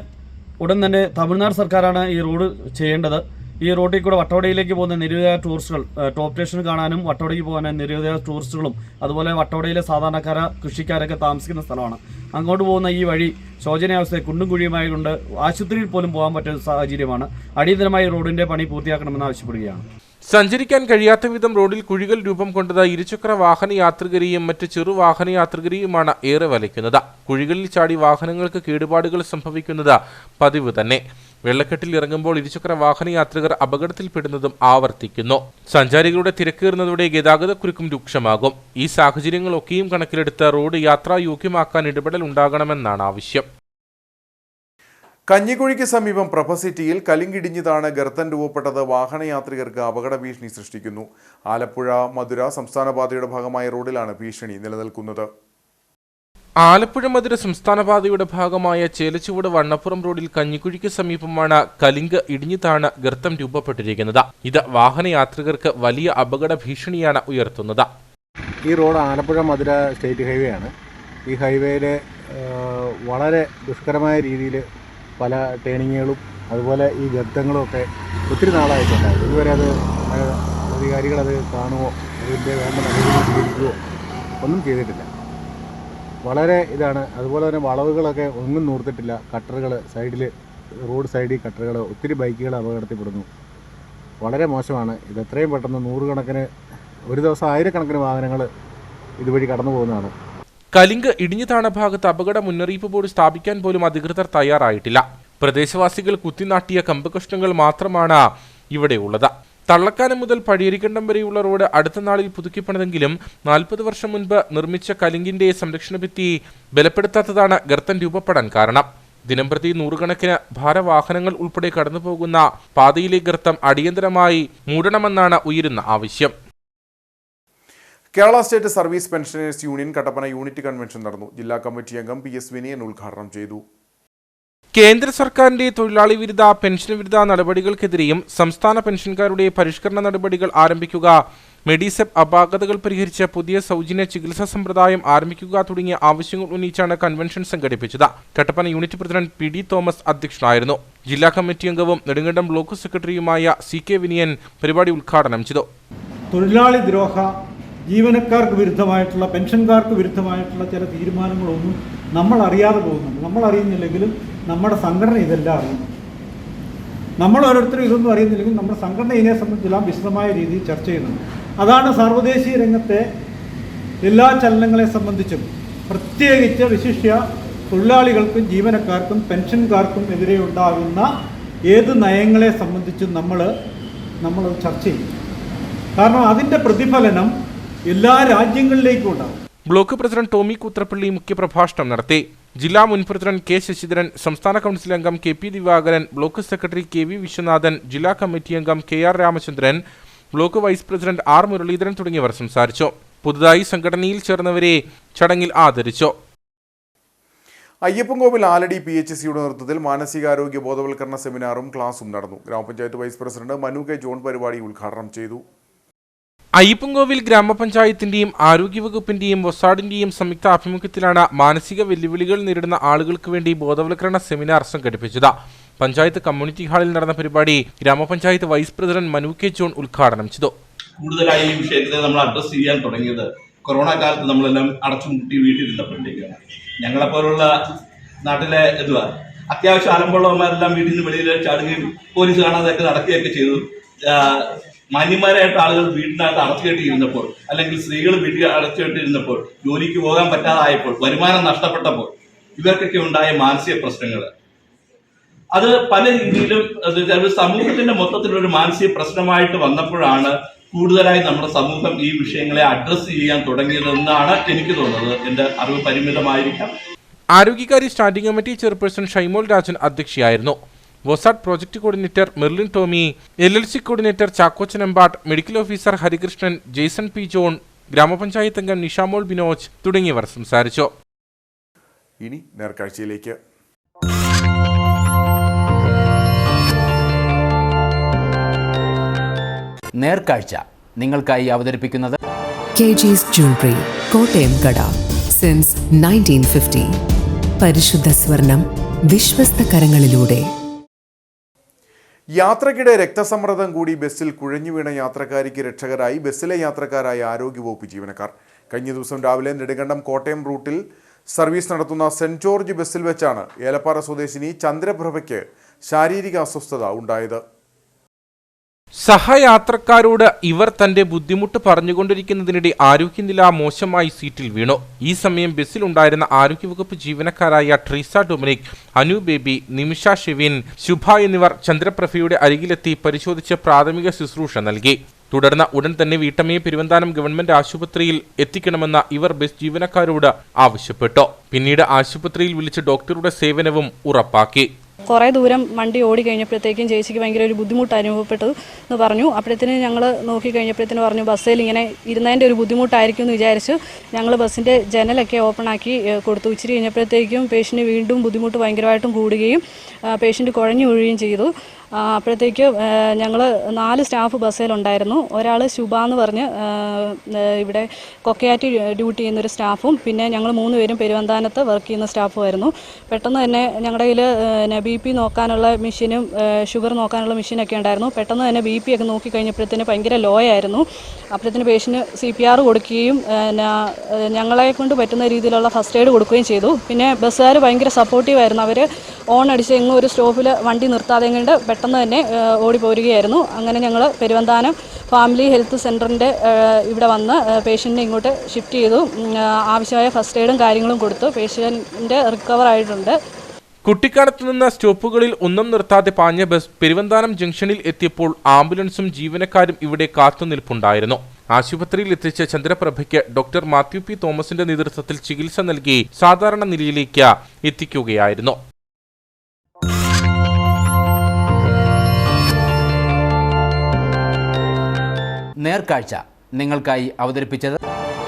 ഉടൻ തന്നെ തമിഴ്നാട് സർക്കാരാണ് ഈ റോഡ് ചെയ്യേണ്ടത്. ഈ റോഡിൽ കൂടെ വട്ടവടയിലേക്ക് പോകുന്ന നിരവധിയായ ടൂറിസ്റ്റുകൾ ടോപ്പ് സ്റ്റേഷൻ കാണാനും വട്ടവടയ്ക്ക് പോകാനും നിരവധിയായ ടൂറിസ്റ്റുകളും അതുപോലെ വട്ടവടയിലെ സാധാരണക്കാര കൃഷിക്കാരൊക്കെ താമസിക്കുന്ന സ്ഥലമാണ്. അങ്ങോട്ട് പോകുന്ന ഈ വഴി ശോചനീയാവസ്ഥ കുണ്ടും കുഴിയുമായതുകൊണ്ട് ആശുപത്രിയിൽ പോലും പോകാൻ പറ്റുന്ന സാഹചര്യമാണ്. അടിയന്തരമായി റോഡിന്റെ പണി പൂർത്തിയാക്കണമെന്ന് ആവശ്യപ്പെടുകയാണ്. സഞ്ചരിക്കാൻ കഴിയാത്ത വിധം റോഡിൽ കുഴികൾ രൂപം കൊണ്ടത് ഇരുചക്ര വാഹന യാത്രികരെയും മറ്റ് ചെറുവാഹന യാത്രികരെയുമാണ് ഏറെ വലയ്ക്കുന്നത്. കുഴികളിൽ ചാടി വാഹനങ്ങൾക്ക് കേടുപാടുകൾ സംഭവിക്കുന്നത് പതിവ് തന്നെ. വെള്ളക്കെട്ടിൽ ഇറങ്ങുമ്പോൾ ഇരുചക്ര വാഹന യാത്രികർ അപകടത്തിൽപ്പെടുന്നതും ആവർത്തിക്കുന്നു. സഞ്ചാരികളുടെ തിരക്കേറുന്നതോടെ ഗതാഗതക്കുരുക്കും രൂക്ഷമാകും. ഈ സാഹചര്യങ്ങളൊക്കെയും കണക്കിലെടുത്ത് റോഡ് യാത്രായോഗ്യമാക്കാൻ ഇടപെടൽ ഉണ്ടാകണമെന്നാണ് ആവശ്യം. കഞ്ഞിക്കുഴിക്ക് സമീപം പ്രഭ സിറ്റിയിൽ കലിങ്കിടിഞ്ഞതാണ് ഗർത്തൻ രൂപപ്പെട്ടത് വാഹനയാത്രികർക്ക് അപകട ഭീഷണി സൃഷ്ടിക്കുന്നു. ആലപ്പുഴ മധുര സംസ്ഥാന പാതയുടെ ഭാഗമായ റോഡിലാണ് ഭീഷണി നിലനിൽക്കുന്നത്. ആലപ്പുഴ മധുര സംസ്ഥാന പാതയുടെ ഭാഗമായ ചേലച്ചുവട് വണ്ണപ്പുറം റോഡിൽ കഞ്ഞിക്കുഴിക്ക് സമീപമാണ് കലിങ്ക് ഇടിഞ്ഞിതാണ് ഗർത്തം രൂപപ്പെട്ടിരിക്കുന്നത്. ഇത് വാഹനയാത്രികർക്ക് വലിയ അപകട ഭീഷണിയാണ് ഉയർത്തുന്നത്. ഈ റോഡ് ആലപ്പുഴ മധുര സ്റ്റേറ്റ് ഹൈവേ ആണ്. ഈ ഹൈവേയിൽ വളരെ ദുഷ്കരമായ രീതിയിൽ പല ടേണിങ്ങുകളും അതുപോലെ ഈ ഗർത്തങ്ങളും ഒക്കെ ഒത്തിരി നാളായിട്ടുണ്ടായിരുന്നു. ഇതുവരെ അത് അധികാരികളത് കാണുമോ അതിൻ്റെ വേണ്ട നടപടികൾ സ്വീകരിക്കുകയോ ഒന്നും ചെയ്തിട്ടില്ല. വളരെ ഇതാണ്. അതുപോലെ തന്നെ വളവുകളൊക്കെ ഒന്നും നൂർത്തിട്ടില്ല. കട്ടറുകൾ സൈഡിൽ റോഡ് സൈഡിൽ കട്ടറുകൾ ഒത്തിരി ബൈക്കുകൾ അപകടത്തിൽപ്പെടുന്നു. വളരെ മോശമാണ്. ഇത് എത്രയും പെട്ടെന്ന് നൂറുകണക്കിന് ഒരു ദിവസം ആയിരക്കണക്കിന് വാഹനങ്ങൾ ഇതുവഴി കടന്നു പോകുന്നതാണ്. കലിങ്ക് ഇടിഞ്ഞു താണ ഭാഗത്ത് അപകട മുന്നറിയിപ്പ് ബോർഡ് സ്ഥാപിക്കാൻ പോലും അധികൃതർ തയ്യാറായിട്ടില്ല. പ്രദേശവാസികൾ കുത്തിനാട്ടിയ കമ്പകഷ്ണങ്ങൾ മാത്രമാണ് ഇവിടെ ഉള്ളത്. തള്ളക്കാനം മുതൽ പടിയേരിക്കണ്ടം വരെയുള്ള റോഡ് അടുത്ത നാളിൽ പുതുക്കിപ്പണിതെങ്കിലും 40 വർഷം മുൻപ് നിർമ്മിച്ച കലിങ്കിന്റെ സംരക്ഷണ ഭിത്തി ബലപ്പെടുത്താത്തതാണ് ഗർത്തം രൂപപ്പെടാൻ കാരണം. ദിനംപ്രതി നൂറുകണക്കിന് ഭാരവാഹനങ്ങൾ ഉൾപ്പെടെ കടന്നുപോകുന്ന പാതയിലെ ഗർത്തം അടിയന്തരമായി മൂടണമെന്നാണ് ഉയരുന്ന ആവശ്യം. Kerala state service pensioners union Kattappana unit convention നടന്നു. ജില്ലാ കമ്മിറ്റി അംഗം PS വിനയൻ ഉദ്ഘാടനം ചെയ്തു. കേന്ദ്ര സർക്കാരിന്റെ തൊഴിലാളി വിരുദ്ധ പെൻഷൻ വിരുദ്ധ നടപടികൾക്കെതിരെയും സംസ്ഥാന പെൻഷൻകാരുടെ പരിഷ്കരണ നടപടികൾ ആരംഭിക്കുക മെഡിസെപ് അപാകതകൾ പരിഹരിച്ച് പുതിയ സൗജന്യ ചികിത്സാ സമ്പ്രദായം ആരംഭിക്കുക തുടങ്ങിയ ആവശ്യങ്ങൾ ഉന്നയിച്ചാണ് കൺവെൻഷൻ സംഘടിപ്പിച്ചത്. Kattappana unit president P D. Thomas അധ്യക്ഷനായിരുന്നു. ജില്ലാ കമ്മിറ്റി അംഗവും നെടുങ്കണ്ടം ബ്ലോക്ക് സെക്രട്ടറിയുമായ സി.കെ. വിനയൻ പരിപാടി ഉദ്ഘാടനം ചെയ്തു. തൊഴിലാളി ദ്രോഹ, ജീവനക്കാർക്ക് വിരുദ്ധമായിട്ടുള്ള, പെൻഷൻകാർക്ക് വിരുദ്ധമായിട്ടുള്ള ചില തീരുമാനങ്ങളൊന്നും നമ്മൾ അറിയാതെ പോകുന്നുണ്ട്. നമ്മൾ അറിയുന്നില്ലെങ്കിലും നമ്മുടെ സംഘടന ഇതെല്ലാം അറിയുന്നു. നമ്മൾ ഓരോരുത്തരും ഇതൊന്നും അറിയുന്നില്ലെങ്കിൽ നമ്മുടെ സംഘടന ഇതിനെ സംബന്ധിച്ചെല്ലാം വിശദമായ രീതിയിൽ ചർച്ച ചെയ്യുന്നുണ്ട്. അതാണ് സാർവദേശീയ രംഗത്തെ എല്ലാ ചലനങ്ങളെ സംബന്ധിച്ചും, പ്രത്യേകിച്ച് വിശിഷ്യ തൊഴിലാളികൾക്കും ജീവനക്കാർക്കും പെൻഷൻകാർക്കും എതിരെ ഉണ്ടാകുന്ന ഏത് നയങ്ങളെ സംബന്ധിച്ചും നമ്മൾ ചർച്ച ചെയ്യും. കാരണം അതിൻ്റെ പ്രതിഫലനം എല്ലാ രാജ്യങ്ങളിലേക്കും ഉണ്ടാകും. ബ്ലോക്ക് പ്രസിഡന്റ് ടോമി കൂത്രപ്പള്ളി മുഖ്യപ്രഭാഷണം നടത്തി. ജില്ലാ മുൻ പ്രസിഡന്റ് കെ. ശശിധരൻ, സംസ്ഥാന കൗൺസിൽ അംഗം K P. Divakaran, block secretary K V. Viswanathan, ജില്ലാ കമ്മിറ്റി അംഗം K R. Ramachandran, block vice president R. Muraleedharan തുടങ്ങിയവർ സംസാരിച്ചു. പുതുതായി സംഘടനയിൽ ചേർന്നവരെ ചടങ്ങിൽ ആദരിച്ചു. അയ്യപ്പൻകോവിൽ ആലടി PHCയുടെ നേതൃത്വത്തിൽ മാനസികാരോഗ്യ ബോധവൽക്കരണ സെമിനാറും ക്ലാസും നടന്നു. ഗ്രാമപഞ്ചായത്ത് vice president Manu K. John പരിപാടി ഉദ്ഘാടനം ചെയ്തു. അയ്യപ്പൻകോവിൽ ഗ്രാമപഞ്ചായത്തിന്റെയും ആരോഗ്യവകുപ്പിന്റെയും വൊസാഡിന്റെയും സംയുക്ത ആഭിമുഖ്യത്തിലാണ് മാനസിക വെല്ലുവിളികൾ നേരിടുന്ന ആളുകൾക്ക് വേണ്ടി ബോധവൽക്കരണ സെമിനാർ സംഘടിപ്പിച്ചത്. പഞ്ചായത്ത് കമ്മ്യൂണിറ്റി ഹാളിൽ നടന്ന പരിപാടി ഗ്രാമപഞ്ചായത്ത് vice president Manu K. John ഉദ്ഘാടനം ചെയ്തു. കൂടുതലായി ഈ വിഷയത്തെ നമ്മൾ അഡ്രസ് ചെയ്യാൻ തുടങ്ങിയത് കൊറോണ കാലത്ത് നമ്മളെല്ലാം അടച്ചുമുട്ടി വീട്ടിലിരുന്നപ്പോഴത്തേക്കാണ്. ഞങ്ങളെപ്പോലുള്ള നാട്ടിലെ അത്യാവശ്യം ആലമ്പുള്ളവന്മാരെല്ലാം വീട്ടിൽ നിന്ന് വെളിയിൽ ചാടുകയും പോലീസ് കാണാതെയൊക്കെ നടക്കുകയൊക്കെ ചെയ്തു. മാന്യന്മാരായിട്ട് ആളുകൾ വീട്ടിനകത്ത് അടച്ചുകെട്ടിയിരുന്നപ്പോൾ, അല്ലെങ്കിൽ സ്ത്രീകൾ വീട്ടിൽ അടച്ചുകെട്ടിയിരുന്നപ്പോൾ, ജോലിക്ക് പോകാൻ പറ്റാതായപ്പോൾ, വരുമാനം നഷ്ടപ്പെട്ടപ്പോൾ ഇവർക്കൊക്കെ ഉണ്ടായ മാനസിക പ്രശ്നങ്ങൾ, അത് പല രീതിയിലും സമൂഹത്തിന്റെ മൊത്തത്തിലൊരു മാനസിക പ്രശ്നമായിട്ട് വന്നപ്പോഴാണ് കൂടുതലായി നമ്മുടെ സമൂഹം ഈ വിഷയങ്ങളെ അഡ്രസ് ചെയ്യാൻ തുടങ്ങിയതെന്നാണ് എനിക്ക് തോന്നുന്നത്. എന്റെ അറിവ് പരിമിതമായിരിക്കാം. ആരോഗ്യകാര്യ standing committee chairperson Shymol Rajan അധ്യക്ഷയായിരുന്നു. വൊസാഡ് project coordinator Merlin Tomy, LLC coordinator Chackochan Embattu, medical officer Harikrishnan, Jaison P. John, ഗ്രാമപഞ്ചായത്ത് അംഗം നിഷാമോൾ ബിനോജ് തുടങ്ങിയവർ സംസാരിച്ചു. ഇനി നേർക്കാഴ്ചയിലേക്ക്. നേർക്കാഴ്ച നിങ്ങൾക്കായി അവതരിപ്പിക്കുന്നത് KG's Jewelry, കോട്ടയം കട. സിൻസ് 1950. പരിശുദ്ധ സ്വർണം വിശ്വസ്ത കരങ്ങളിലൂടെ. യാത്രക്കിടെ രക്തസമ്മർദ്ദം കൂടി ബസ്സിൽ കുഴഞ്ഞു വീണ യാത്രക്കാരിക്ക് രക്ഷകരായി ബസ്സിലെ യാത്രക്കാരായ ആരോഗ്യവകുപ്പ് ജീവനക്കാർ. കഴിഞ്ഞ ദിവസം രാവിലെ നെടുങ്കണ്ടം കോട്ടയം റൂട്ടിൽ സർവീസ് നടത്തുന്ന സെന്റ് ജോർജ് ബസ്സിൽ വെച്ചാണ് ഏലപ്പാറ സ്വദേശിനി ചന്ദ്രപ്രഭയ്ക്ക് ശാരീരിക അസ്വസ്ഥത ഉണ്ടായത്. സഹയാത്രക്കാരോട് ഇവർ തന്റെ ബുദ്ധിമുട്ട് പറഞ്ഞുകൊണ്ടിരിക്കുന്നതിനിടെ ആരോഗ്യനില മോശമായി സീറ്റിൽ വീണു. ഈ സമയം ബസ്സിലുണ്ടായിരുന്ന ആരോഗ്യവകുപ്പ് ജീവനക്കാരായ ട്രീസ ഡൊമിനിക്, അനു ബേബി, നിമിഷ ഷെവിൻ, ശുഭ എന്നിവർ ചന്ദ്രപ്രഭയുടെ അരികിലെത്തി പരിശോധിച്ച് പ്രാഥമിക ശുശ്രൂഷ നൽകി. തുടർന്ന് ഉടൻ തന്നെ വീട്ടമ്മയെ പെരുവന്താനം ഗവൺമെന്റ് ആശുപത്രിയിൽ എത്തിക്കണമെന്ന് ഇവർ ബസ് ജീവനക്കാരോട് ആവശ്യപ്പെട്ടു. പിന്നീട് ആശുപത്രിയിൽ വിളിച്ച് ഡോക്ടറുടെ സേവനവും ഉറപ്പാക്കി. കുറേ ദൂരം വണ്ടി ഓടി കഴിഞ്ഞപ്പോഴത്തേക്കും ചേച്ചിക്ക് ഭയങ്കര ഒരു ബുദ്ധിമുട്ട് അനുഭവപ്പെട്ടു എന്ന് പറഞ്ഞു. അപ്പോഴത്തേന് ഞങ്ങൾ നോക്കി കഴിഞ്ഞപ്പോഴത്തേന് പറഞ്ഞു ബസ്സിൽ ഇങ്ങനെ ഇരുന്നതിൻ്റെ ഒരു ബുദ്ധിമുട്ടായിരിക്കും എന്ന് വിചാരിച്ചു ഞങ്ങൾ ബസ്സിൻ്റെ ജനലൊക്കെ ഓപ്പൺ ആക്കി കൊടുത്തു. ഇച്ചിരി കഴിഞ്ഞപ്പോഴത്തേക്കും പേഷ്യൻറ്റ് വീണ്ടും ബുദ്ധിമുട്ട് ഭയങ്കരമായിട്ടും കൂടുകയും പേഷ്യൻറ്റ് കുഴഞ്ഞു വീഴുകയും ചെയ്തു. അപ്പോഴത്തേക്ക് ഞങ്ങൾ 4 സ്റ്റാഫ് ബസ്സിലുണ്ടായിരുന്നു. ഒരാൾ ശുഭ എന്ന് പറഞ്ഞ് ഇവിടെ കൊക്കയാറ്റി ഡ്യൂട്ടി ചെയ്യുന്നൊരു സ്റ്റാഫും, പിന്നെ ഞങ്ങൾ 3 പേരും പെരുവന്താനത്ത് വർക്ക് ചെയ്യുന്ന സ്റ്റാഫുമായിരുന്നു. പെട്ടെന്ന് തന്നെ ഞങ്ങളുടെ കയ്യിൽ BP നോക്കാനുള്ള മെഷീനും ഷുഗർ നോക്കാനുള്ള മെഷീനൊക്കെ ഉണ്ടായിരുന്നു. പെട്ടെന്ന് തന്നെ BP ഒക്കെ നോക്കി കഴിഞ്ഞപ്പോഴത്തേന് ഭയങ്കര ലോ ആയിരുന്നു. അപ്പോഴത്തേന് പേഷ്യൻറ്റ് CPR കൊടുക്കുകയും ഞങ്ങളെ കൊണ്ട് പറ്റുന്ന രീതിയിലുള്ള ഫസ്റ്റ് എയ്ഡ് കൊടുക്കുകയും ചെയ്തു. പിന്നെ ബസ്സുകാർ ഭയങ്കര സപ്പോർട്ടീവായിരുന്നു. അവർ ഓൺ അടിച്ച് എങ്ങും ഒരു സ്റ്റോപ്പിൽ വണ്ടി നിർത്താതെ കൊണ്ട് പെട്ടെന്ന് തന്നെ ഓടി പോരുകയായിരുന്നു. അങ്ങനെ ഞങ്ങൾ പെരുവന്താനം ഫാമിലി ഹെൽത്ത് സെൻ്ററിൻ്റെ ഇവിടെ വന്ന് പേഷ്യൻറ്റിനെ ഇങ്ങോട്ട് ഷിഫ്റ്റ് ചെയ്തു. ആവശ്യമായ ഫസ്റ്റ് എയ്ഡും കാര്യങ്ങളും കൊടുത്തു. പേഷ്യൻറ്റ് റിക്കവർ ആയിട്ടുണ്ട്. കുട്ടിക്കാനത്ത് നിന്ന് സ്റ്റോപ്പുകളിൽ ഒന്നും നിർത്താതെ പാഞ്ഞ ബസ് പെരുവന്താനം ജംഗ്ഷനിൽ എത്തിയപ്പോൾ ആംബുലൻസും ജീവനക്കാരും ഇവിടെ കാത്തുനിൽപ്പുണ്ടായിരുന്നു. ആശുപത്രിയിൽ എത്തിച്ച ചന്ദ്രപ്രഭയ്ക്ക് ഡോക്ടർ മാത്യു പി. തോമസിന്റെ നേതൃത്വത്തിൽ ചികിത്സ നൽകി സാധാരണ നിലയിലേക്ക് എത്തിക്കുകയായിരുന്നു. നേർക്കാഴ്ച നിങ്ങൾക്കായി അവതരിപ്പിച്ചത്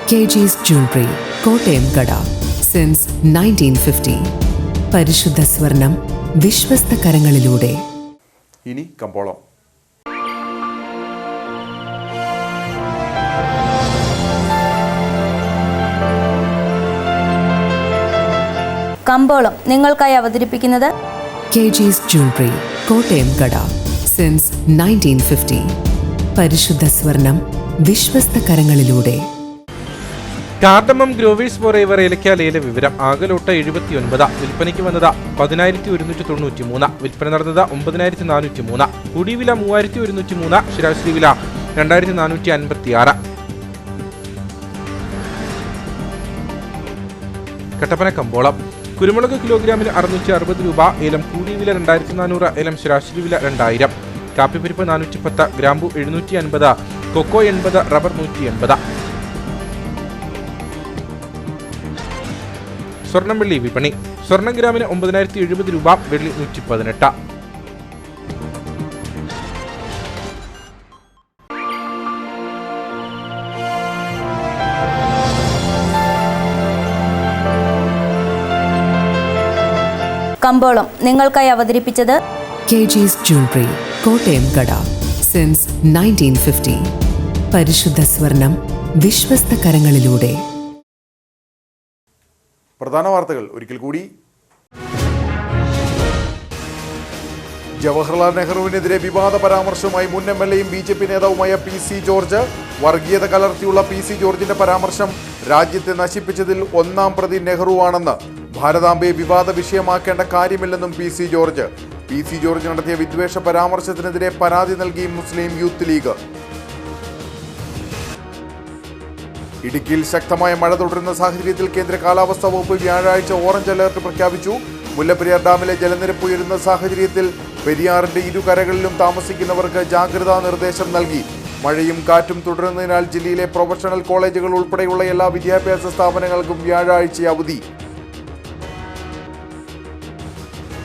KG's Jewelry, കോട്ടയം കട. സിൻസ് 1950. പരിശുദ്ധ സ്വർണം വിശ്വസ്ത കരങ്ങളിലൂടെ. ഇനി കമ്പോളം. കമ്പോളം നിങ്ങൾക്കായി അവതരിപ്പിക്കുന്നത് KG's Jewelry, കോട്ടയം കട. സിൻസ് 1950. പരിശുദ്ധ സ്വർണം വിശ്വസ്ത കരങ്ങളിലൂടെ. കാർഡമം ഗ്രോവേഴ്സ് ഫോർ എവർ ഏലക്കാലയിലെ വിവരം. ആകലോട്ട 79, വിൽപ്പനയ്ക്ക് വന്നത് 10,193, വിൽപ്പന നടന്നത് 9,403, കൂടിയ വില 3,103, ശരാശരി വില 2,456. കട്ടപ്പന കമ്പോളം. കുരുമുളക് കിലോഗ്രാമിന് 660 രൂപ, ഏലം കൂടിയ വില 2,400, ഏലം ശരാശരി വില 2,000. കാപ്പിപ്പരിപ്പ് 410, ഗ്രാമ്പു 750, കൊക്കോ 80, റബ്ബർ 180. സ്വർണം വെള്ളി വിപണി. സ്വർണം ഗ്രാമിന് 9,070 രൂപ, വെള്ളി 118. കമ്പോളം നിങ്ങൾക്കായി അവതരിപ്പിച്ചത് KG's Jewelry, കോട്ടയം കട. സിൻസ് 1950. പരിശുദ്ധ സ്വർണം വിശ്വസ്ത കരങ്ങളിലൂടെ. പ്രധാന വാർത്തകൾ ഒരിക്കൽ കൂടി. ജവഹർലാൽ നെഹ്റുവിനെതിരെ വിവാദ പരാമർശവുമായി മുൻ MLA-യും BJP നേതാവുമായ PC ജോർജ്. വർഗീയത കലർത്തിയുള്ള PC ജോർജിന്റെ പരാമർശം രാജ്യത്തെ നശിപ്പിച്ചതിൽ ഒന്നാം പ്രതി നെഹ്റുവാണെന്ന് ഭാരതാംബയെ വിവാദ വിഷയമാക്കേണ്ട കാര്യമില്ലെന്നും PC ജോർജ്. PC ജോർജ് നടത്തിയ വിദ്വേഷ പരാമർശത്തിനെതിരെ പരാതി നൽകി മുസ്ലിം യൂത്ത് ലീഗ്. ഇടുക്കിയിൽ ശക്തമായ മഴ തുടരുന്ന സാഹചര്യത്തിൽ കേന്ദ്ര കാലാവസ്ഥാ വകുപ്പ് വ്യാഴാഴ്ച ഓറഞ്ച് അലർട്ട് പ്രഖ്യാപിച്ചു. മുല്ലപ്പെരിയാർ ഡാമിലെ ജലനിരപ്പ് ഉയരുന്ന സാഹചര്യത്തിൽ പെരിയാറിന്റെ ഇരുകരകളിലും താമസിക്കുന്നവർക്ക് ജാഗ്രതാ നിർദ്ദേശം നൽകി. മഴയും കാറ്റും തുടരുന്നതിനാൽ ജില്ലയിലെ പ്രൊഫഷണൽ കോളേജുകൾ ഉൾപ്പെടെയുള്ള എല്ലാ വിദ്യാഭ്യാസ സ്ഥാപനങ്ങൾക്കും വ്യാഴാഴ്ച അവധി.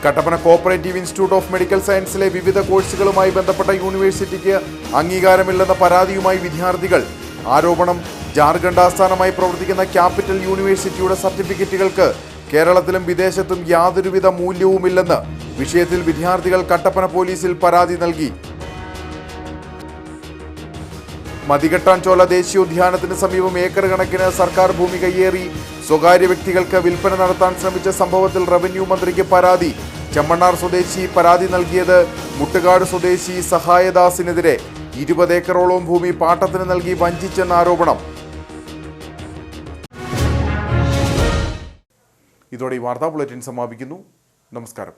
Kattappana cooperative institute of medical സയൻസിലെ വിവിധ കോഴ്സുകളുമായി ബന്ധപ്പെട്ട യൂണിവേഴ്സിറ്റിക്ക് അംഗീകാരമില്ലെന്ന പരാതിയുമായി വിദ്യാർത്ഥികൾ. ആരോപണം ജാർഖണ്ഡ് ആസ്ഥാനമായി പ്രവർത്തിക്കുന്ന ക്യാപിറ്റൽ യൂണിവേഴ്സിറ്റിയുടെ സർട്ടിഫിക്കറ്റുകൾക്ക് കേരളത്തിലും വിദേശത്തും യാതൊരുവിധ മൂല്യവുമില്ലെന്ന് വിഷയത്തിൽ വിദ്യാർത്ഥികൾ കട്ടപ്പന പോലീസിൽ പരാതി നൽകി. മതികെട്ടാൻചോല ദേശീയോദ്യാനത്തിന് സമീപം ഏക്കർ കണക്കിന് സർക്കാർ ഭൂമി കയ്യേറി സ്വകാര്യ വ്യക്തികൾക്ക് വിൽപ്പന നടത്താൻ ശ്രമിച്ച സംഭവത്തിൽ റവന്യൂ മന്ത്രിക്ക് പരാതി. ചെമ്മണ്ണാർ സ്വദേശി പരാതി നൽകിയത് മുട്ടുകാട് സ്വദേശി സഹായദാസിനെതിരെ. 20 ഏക്കറോളം ഭൂമി പാട്ടത്തിന് നൽകി വഞ്ചിച്ചെന്ന ആരോപണം. ഇതോടെ ഈ വാർത്താ ബുള്ളറ്റിൻ സമാപിക്കുന്നു. നമസ്കാരം.